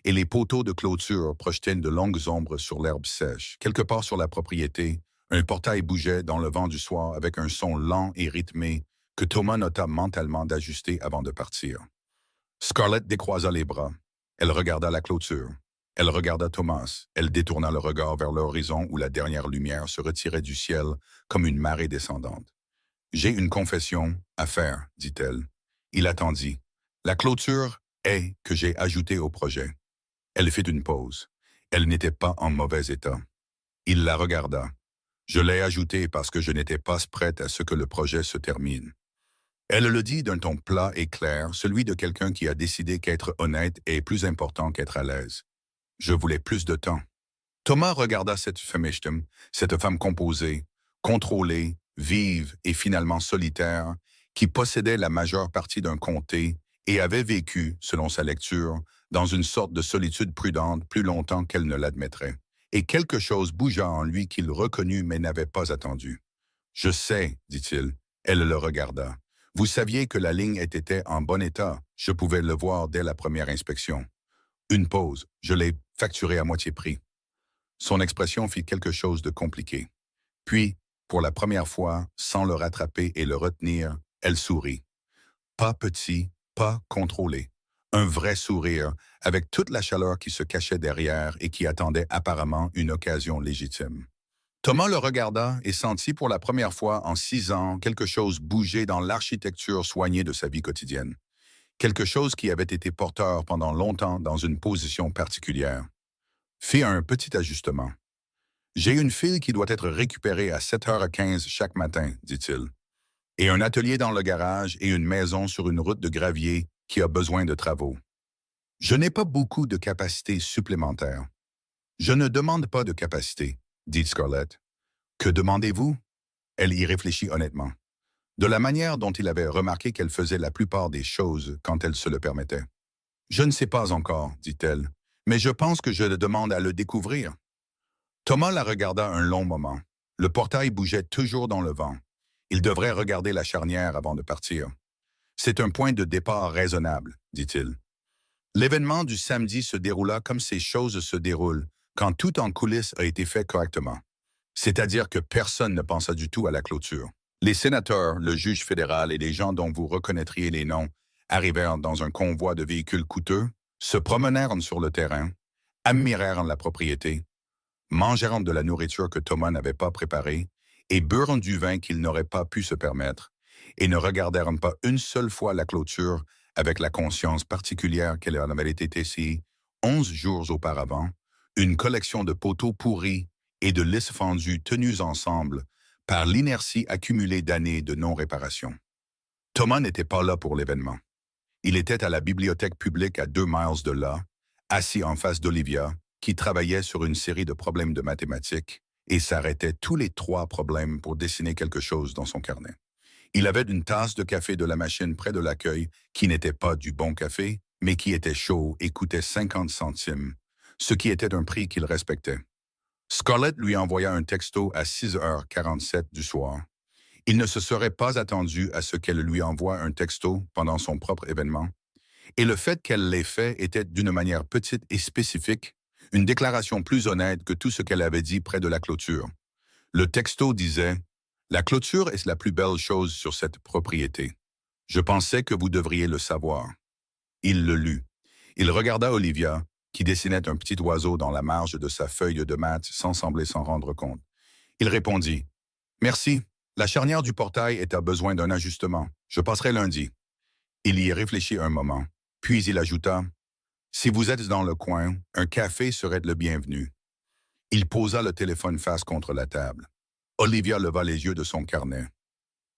et les poteaux de clôture projetaient de longues ombres sur l'herbe sèche. Quelque part sur la propriété, un portail bougeait dans le vent du soir avec un son lent et rythmé que Thomas nota mentalement d'ajuster avant de partir. Scarlett décroisa les bras. Elle regarda la clôture. Elle regarda Thomas. Elle détourna le regard vers l'horizon où la dernière lumière se retirait du ciel comme une marée descendante. « J'ai une confession à faire, dit-elle. Il attendit. La clôture est que j'ai ajouté au projet. Elle fit une pause. Elle n'était pas en mauvais état. Il la regarda. Je l'ai ajoutée parce que je n'étais pas prête à ce que le projet se termine. Elle le dit d'un ton plat et clair, celui de quelqu'un qui a décidé qu'être honnête est plus important qu'être à l'aise. Je voulais plus de temps. Thomas regarda cette femme composée, contrôlée, vive et finalement solitaire, qui possédait la majeure partie d'un comté et avait vécu, selon sa lecture, dans une sorte de solitude prudente plus longtemps qu'elle ne l'admettrait. Et quelque chose bougea en lui qu'il reconnut mais n'avait pas attendu. « Je sais, dit-il. » Elle le regarda. « Vous saviez que la ligne était en bon état. Je pouvais le voir dès la première inspection. » Une pause. Je l'ai facturé à moitié prix. Son expression fit quelque chose de compliqué. Puis, pour la première fois, sans le rattraper et le retenir, elle sourit. Pas petit, pas contrôlé. Un vrai sourire, avec toute la chaleur qui se cachait derrière et qui attendait apparemment une occasion légitime. Thomas le regarda et sentit pour la première fois en 6 ans quelque chose bouger dans l'architecture soignée de sa vie quotidienne. Quelque chose qui avait été porteur pendant longtemps dans une position particulière. Fit un petit ajustement. « J'ai une fille qui doit être récupérée à 7h15 chaque matin, dit-il, et un atelier dans le garage et une maison sur une route de gravier qui a besoin de travaux. Je n'ai pas beaucoup de capacités supplémentaires. »« Je ne demande pas de capacité, » dit Scarlett. « Que demandez-vous? » Elle y réfléchit honnêtement. De la manière dont il avait remarqué qu'elle faisait la plupart des choses quand elle se le permettait. « Je ne sais pas encore, dit-elle, mais je pense que je le demande à le découvrir. » Thomas la regarda un long moment. Le portail bougeait toujours dans le vent. Il devrait regarder la charnière avant de partir. « C'est un point de départ raisonnable, dit-il. » L'événement du samedi se déroula comme ces choses se déroulent, quand tout en coulisses a été fait correctement. C'est-à-dire que personne ne pensa du tout à la clôture. Les sénateurs, le juge fédéral et les gens dont vous reconnaîtriez les noms arrivèrent dans un convoi de véhicules coûteux, se promenèrent sur le terrain, admirèrent la propriété, mangèrent de la nourriture que Thomas n'avait pas préparée et burent du vin qu'ils n'auraient pas pu se permettre, et ne regardèrent pas une seule fois la clôture avec la conscience particulière qu'elle avait été ici 11 jours auparavant, une collection de poteaux pourris et de lisses fendues tenues ensemble par l'inertie accumulée d'années de non-réparation. Thomas n'était pas là pour l'événement. Il était à la bibliothèque publique à 2 miles de là, assis en face d'Olivia, qui travaillait sur une série de problèmes de mathématiques et s'arrêtait tous les 3 problèmes pour dessiner quelque chose dans son carnet. Il avait une tasse de café de la machine près de l'accueil qui n'était pas du bon café, mais qui était chaud et coûtait 50 centimes, ce qui était un prix qu'il respectait. Scarlett lui envoya un texto à 6h47 du soir. Il ne se serait pas attendu à ce qu'elle lui envoie un texto pendant son propre événement, et le fait qu'elle l'ait fait était d'une manière petite et spécifique, une déclaration plus honnête que tout ce qu'elle avait dit près de la clôture. Le texto disait « La clôture est la plus belle chose sur cette propriété. Je pensais que vous devriez le savoir. » Il le lut. Il regarda Olivia, qui dessinait un petit oiseau dans la marge de sa feuille de maths sans sembler s'en rendre compte. Il répondit « Merci, la charnière du portail est à besoin d'un ajustement. Je passerai lundi. » Il y réfléchit un moment, puis il ajouta Si vous êtes dans le coin, un café serait le bienvenu. Il posa le téléphone face contre la table. Olivia leva les yeux de son carnet.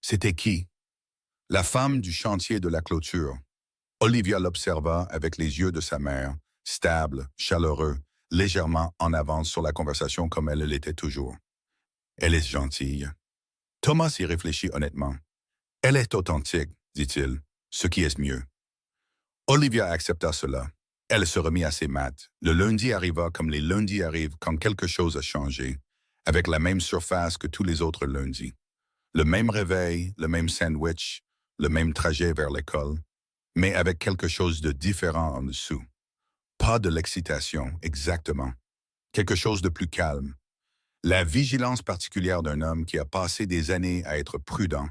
C'était qui? La femme du chantier de la clôture. Olivia l'observa avec les yeux de sa mère, stable, chaleureux, légèrement en avance sur la conversation comme elle l'était toujours. Elle est gentille. Thomas y réfléchit honnêtement. Elle est authentique, dit-il, ce qui est mieux. Olivia accepta cela. Elle se remit à ses maths. Le lundi arriva comme les lundis arrivent quand quelque chose a changé, avec la même surface que tous les autres lundis. Le même réveil, le même sandwich, le même trajet vers l'école, mais avec quelque chose de différent en dessous. Pas de l'excitation, exactement. Quelque chose de plus calme. La vigilance particulière d'un homme qui a passé des années à être prudent,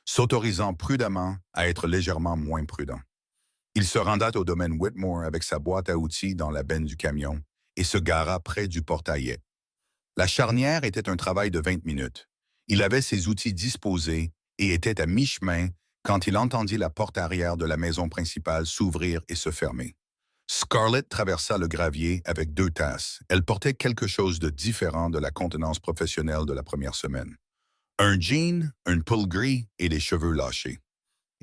s'autorisant prudemment à être légèrement moins prudent. Il se rendit au domaine Whitmore avec sa boîte à outils dans la benne du camion et se gara près du portaillet. La charnière était un travail de 20 minutes. Il avait ses outils disposés et était à mi-chemin quand il entendit la porte arrière de la maison principale s'ouvrir et se fermer. Scarlett traversa le gravier avec 2 tasses. Elle portait quelque chose de différent de la contenance professionnelle de la première semaine. Un jean, un pull gris et des cheveux lâchés.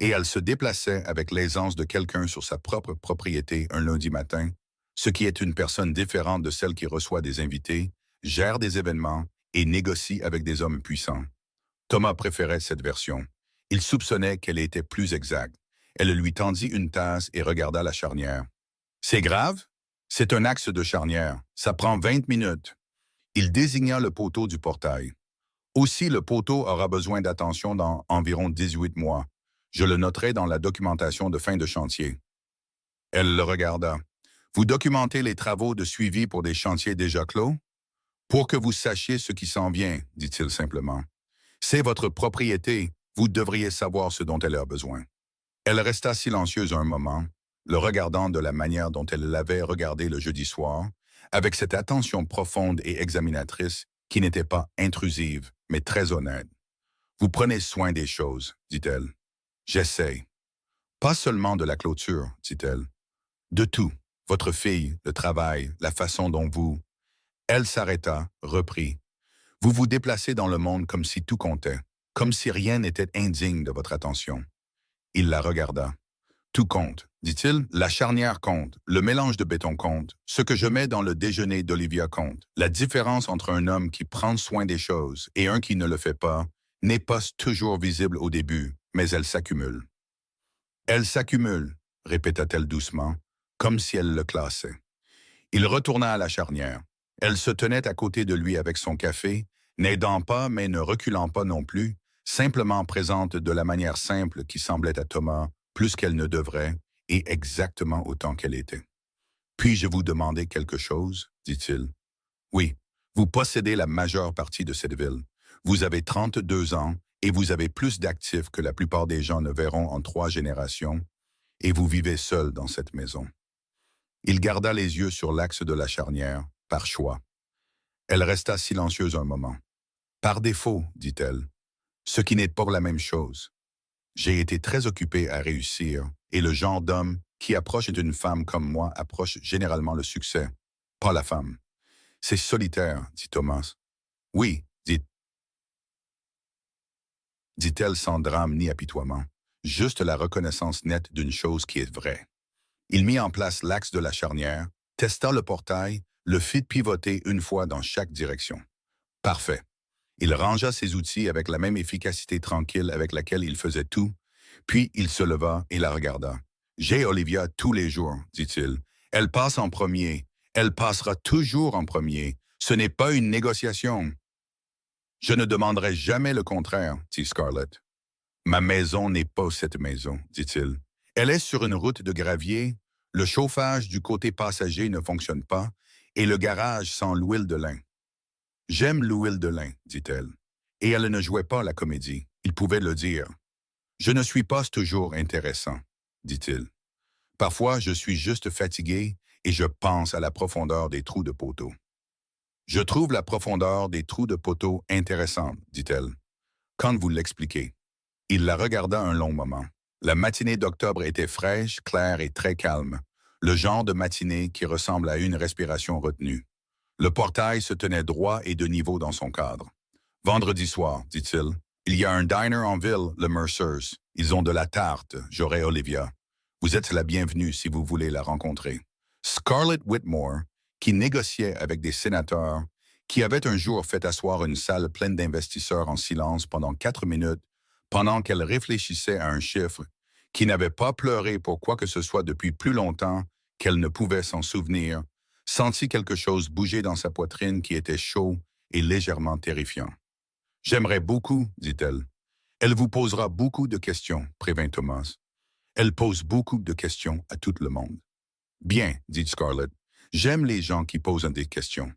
Et elle se déplaçait avec l'aisance de quelqu'un sur sa propre propriété un lundi matin, ce qui est une personne différente de celle qui reçoit des invités, gère des événements et négocie avec des hommes puissants. Thomas préférait cette version. Il soupçonnait qu'elle était plus exacte. Elle lui tendit une tasse et regarda la charnière. « C'est grave? C'est un axe de charnière. Ça prend 20 minutes. » Il désigna le poteau du portail. « Aussi, le poteau aura besoin d'attention dans environ 18 mois. Je le noterai dans la documentation de fin de chantier. » Elle le regarda. « Vous documentez les travaux de suivi pour des chantiers déjà clos? » « Pour que vous sachiez ce qui s'en vient, dit-il simplement. C'est votre propriété, vous devriez savoir ce dont elle a besoin. » Elle resta silencieuse un moment, le regardant de la manière dont elle l'avait regardé le jeudi soir, avec cette attention profonde et examinatrice qui n'était pas intrusive, mais très honnête. « Vous prenez soin des choses, dit-elle. J'essaie. Pas seulement de la clôture, dit-elle. De tout, votre fille, le travail, la façon dont vous... » Elle s'arrêta, reprit. « Vous vous déplacez dans le monde comme si tout comptait, comme si rien n'était indigne de votre attention. » Il la regarda. « Tout compte, dit-il. La charnière compte, le mélange de béton compte, ce que je mets dans le déjeuner d'Olivia compte. La différence entre un homme qui prend soin des choses et un qui ne le fait pas n'est pas toujours visible au début, mais elle s'accumule. » « Elle s'accumule, répéta-t-elle doucement, comme si elle le classait. Il retourna à la charnière. Elle se tenait à côté de lui avec son café, n'aidant pas mais ne reculant pas non plus, simplement présente de la manière simple qui semblait à Thomas, plus qu'elle ne devrait, et exactement autant qu'elle était. « Puis-je vous demander quelque chose? » dit-il. « Oui, vous possédez la majeure partie de cette ville. Vous avez 32 ans et vous avez plus d'actifs que la plupart des gens ne verront en 3 générations, et vous vivez seul dans cette maison. » Il garda les yeux sur l'axe de la charnière, par choix. Elle resta silencieuse un moment. « Par défaut, dit-elle, ce qui n'est pas la même chose. J'ai été très occupé à réussir, et le genre d'homme qui approche d'une femme comme moi approche généralement le succès, pas la femme. C'est solitaire, dit Thomas. Oui, dit-elle sans drame ni apitoiement, juste la reconnaissance nette d'une chose qui est vraie. Il mit en place l'axe de la charnière, testa le portail, le fit pivoter une fois dans chaque direction. Parfait. Il rangea ses outils avec la même efficacité tranquille avec laquelle il faisait tout, puis il se leva et la regarda. « J'ai Olivia tous les jours, dit-il. Elle passe en premier. Elle passera toujours en premier. Ce n'est pas une négociation. » « Je ne demanderai jamais le contraire, dit Scarlett. »« Ma maison n'est pas cette maison, dit-il. Elle est sur une route de gravier, le chauffage du côté passager ne fonctionne pas, et le garage sent l'huile de lin. »« J'aime l'huile de lin, dit-elle. » Et elle ne jouait pas la comédie, il pouvait le dire. « Je ne suis pas toujours intéressant, dit-il. Parfois, je suis juste fatigué et je pense à la profondeur des trous de poteau. »« Je trouve la profondeur des trous de poteau intéressante, dit-elle. Quand vous l'expliquez. » Il la regarda un long moment. La matinée d'octobre était fraîche, claire et très calme. Le genre de matinée qui ressemble à une respiration retenue. Le portail se tenait droit et de niveau dans son cadre. Vendredi soir, dit-il, il y a un diner en ville, le Mercers. Ils ont de la tarte, j'aurai Olivia. Vous êtes la bienvenue si vous voulez la rencontrer. Scarlett Whitmore, qui négociait avec des sénateurs, qui avait un jour fait asseoir une salle pleine d'investisseurs en silence pendant 4 minutes, pendant qu'elle réfléchissait à un chiffre, qui n'avait pas pleuré pour quoi que ce soit depuis plus longtemps qu'elle ne pouvait s'en souvenir, sentit quelque chose bouger dans sa poitrine qui était chaud et légèrement terrifiant. J'aimerais beaucoup, dit-elle. Elle vous posera beaucoup de questions, prévint Thomas. Elle pose beaucoup de questions à tout le monde. Bien, dit Scarlett. J'aime les gens qui posent des questions.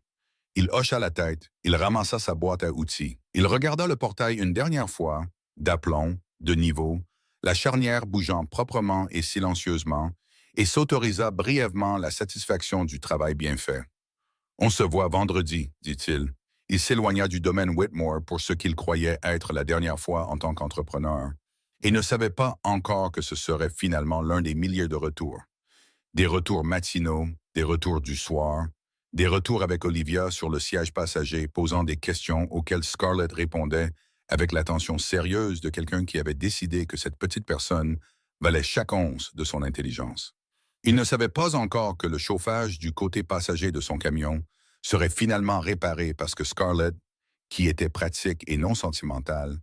Il hocha la tête, il ramassa sa boîte à outils. Il regarda le portail une dernière fois, d'aplomb, de niveau, la charnière bougeant proprement et silencieusement, et s'autorisa brièvement la satisfaction du travail bien fait. On se voit vendredi, dit-il. Il s'éloigna du domaine Whitmore pour ce qu'il croyait être la dernière fois en tant qu'entrepreneur, et ne savait pas encore que ce serait finalement l'un des milliers de retours. Des retours matinaux, des retours du soir, des retours avec Olivia sur le siège passager posant des questions auxquelles Scarlett répondait avec l'attention sérieuse de quelqu'un qui avait décidé que cette petite personne valait chaque once de son intelligence. Il ne savait pas encore que le chauffage du côté passager de son camion serait finalement réparé parce que Scarlett, qui était pratique et non sentimentale,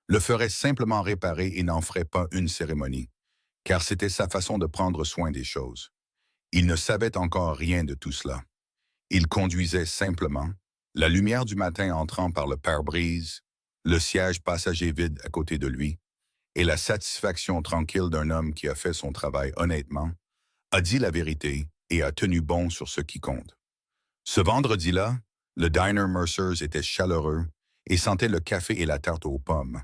le ferait simplement réparer et n'en ferait pas une cérémonie, car c'était sa façon de prendre soin des choses. Il ne savait encore rien de tout cela. Il conduisait simplement, la lumière du matin entrant par le pare-brise, le siège passager vide à côté de lui, et la satisfaction tranquille d'un homme qui a fait son travail honnêtement, a dit la vérité et a tenu bon sur ce qui compte. Ce vendredi-là, le diner Mercers était chaleureux et sentait le café et la tarte aux pommes.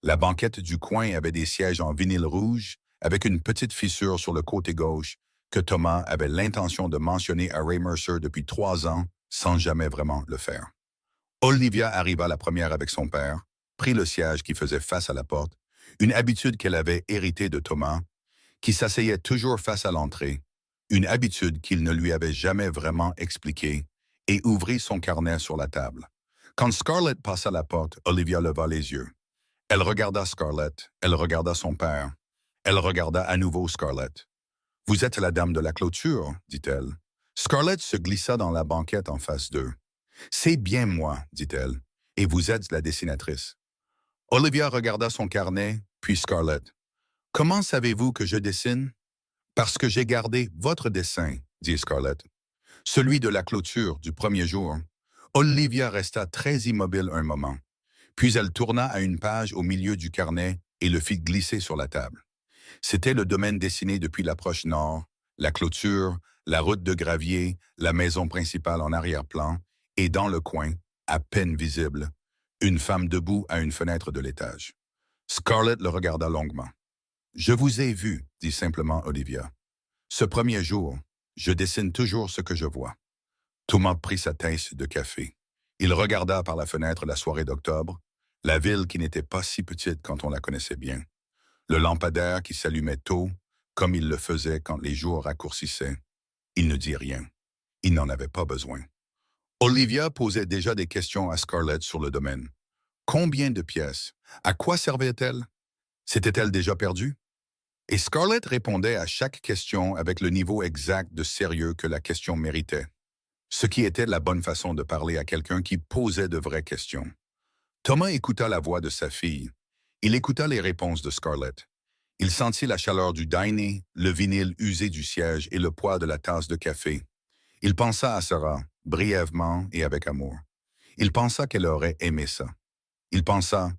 La banquette du coin avait des sièges en vinyle rouge avec une petite fissure sur le côté gauche que Thomas avait l'intention de mentionner à Ray Mercer depuis 3 ans sans jamais vraiment le faire. Olivia arriva la première avec son père, prit le siège qui faisait face à la porte, une habitude qu'elle avait héritée de Thomas, qui s'asseyait toujours face à l'entrée, une habitude qu'il ne lui avait jamais vraiment expliquée, et ouvrit son carnet sur la table. Quand Scarlett passa la porte, Olivia leva les yeux. Elle regarda Scarlett, elle regarda son père, elle regarda à nouveau Scarlett. « Vous êtes la dame de la clôture, dit-elle. Scarlett se glissa dans la banquette en face d'eux. « C'est bien moi, dit-elle, et vous êtes la dessinatrice. » Olivia regarda son carnet, puis Scarlett. « Comment savez-vous que je dessine? »« Parce que j'ai gardé votre dessin, dit Scarlett. Celui de la clôture du premier jour. » Olivia resta très immobile un moment. Puis elle tourna à une page au milieu du carnet et le fit glisser sur la table. C'était le domaine dessiné depuis l'approche nord, la clôture, la route de gravier, la maison principale en arrière-plan, et dans le coin, à peine visible, une femme debout à une fenêtre de l'étage. Scarlett le regarda longuement. « Je vous ai vu, dit simplement Olivia. Ce premier jour, je dessine toujours ce que je vois. » Thomas prit sa tasse de café. Il regarda par la fenêtre la soirée d'octobre, la ville qui n'était pas si petite quand on la connaissait bien. Le lampadaire qui s'allumait tôt, comme il le faisait quand les jours raccourcissaient. Il ne dit rien. Il n'en avait pas besoin. Olivia posait déjà des questions à Scarlett sur le domaine. Combien de pièces? À quoi servait-elle? S'était-elle déjà perdue? Et Scarlett répondait à chaque question avec le niveau exact de sérieux que la question méritait. Ce qui était la bonne façon de parler à quelqu'un qui posait de vraies questions. Thomas écouta la voix de sa fille. Il écouta les réponses de Scarlett. Il sentit la chaleur du dîner, le vinyle usé du siège et le poids de la tasse de café. Il pensa à Sarah, brièvement et avec amour. Il pensa qu'elle aurait aimé ça. Il pensa,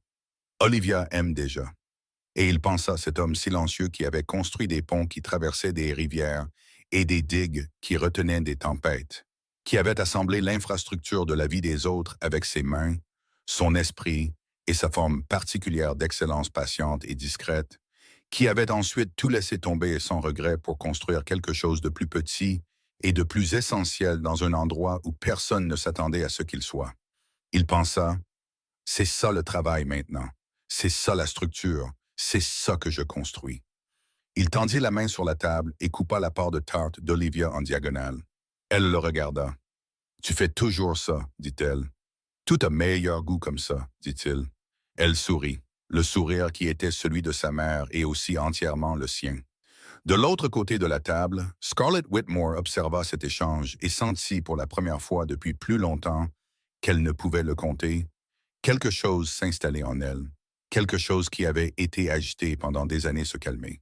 Olivia aime déjà. Et il pensa cet homme silencieux qui avait construit des ponts qui traversaient des rivières et des digues qui retenaient des tempêtes, qui avait assemblé l'infrastructure de la vie des autres avec ses mains, son esprit et sa forme particulière d'excellence patiente et discrète, qui avait ensuite tout laissé tomber sans regret pour construire quelque chose de plus petit et de plus essentiel dans un endroit où personne ne s'attendait à ce qu'il soit. Il pensa, c'est ça le travail maintenant, c'est ça la structure, c'est ça que je construis. Il tendit la main sur la table et coupa la part de tarte d'Olivia en diagonale. Elle le regarda. Tu fais toujours ça, dit-elle. Tout a meilleur goût comme ça, dit-il. Elle sourit, le sourire qui était celui de sa mère et aussi entièrement le sien. De l'autre côté de la table, Scarlett Whitmore observa cet échange et sentit pour la première fois depuis plus longtemps qu'elle ne pouvait le compter, quelque chose s'installer en elle, quelque chose qui avait été agité pendant des années se calmer.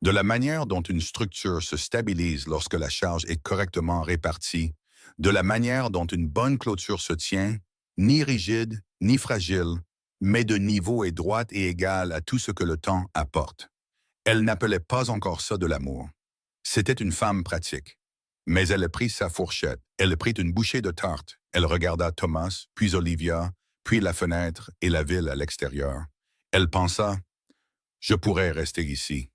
De la manière dont une structure se stabilise lorsque la charge est correctement répartie, de la manière dont une bonne clôture se tient, ni rigide, ni fragile, mais de niveau et droite et égale à tout ce que le temps apporte. Elle n'appelait pas encore ça de l'amour. C'était une femme pratique. Mais elle prit sa fourchette, elle prit une bouchée de tarte, elle regarda Thomas, puis Olivia, puis la fenêtre et la ville à l'extérieur. Elle pensa, « Je pourrais rester ici. »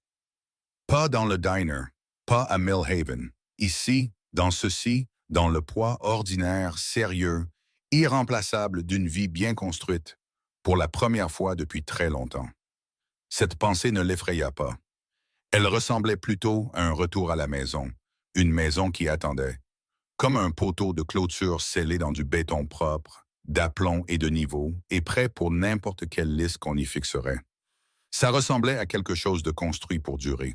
Pas dans le diner, pas à Millhaven. Ici, dans ceci, dans le poids ordinaire, sérieux, irremplaçable d'une vie bien construite, pour la première fois depuis très longtemps. Cette pensée ne l'effraya pas. Elle ressemblait plutôt à un retour à la maison, une maison qui attendait, comme un poteau de clôture scellé dans du béton propre, d'aplomb et de niveau, et prêt pour n'importe quelle lisse qu'on y fixerait. Ça ressemblait à quelque chose de construit pour durer.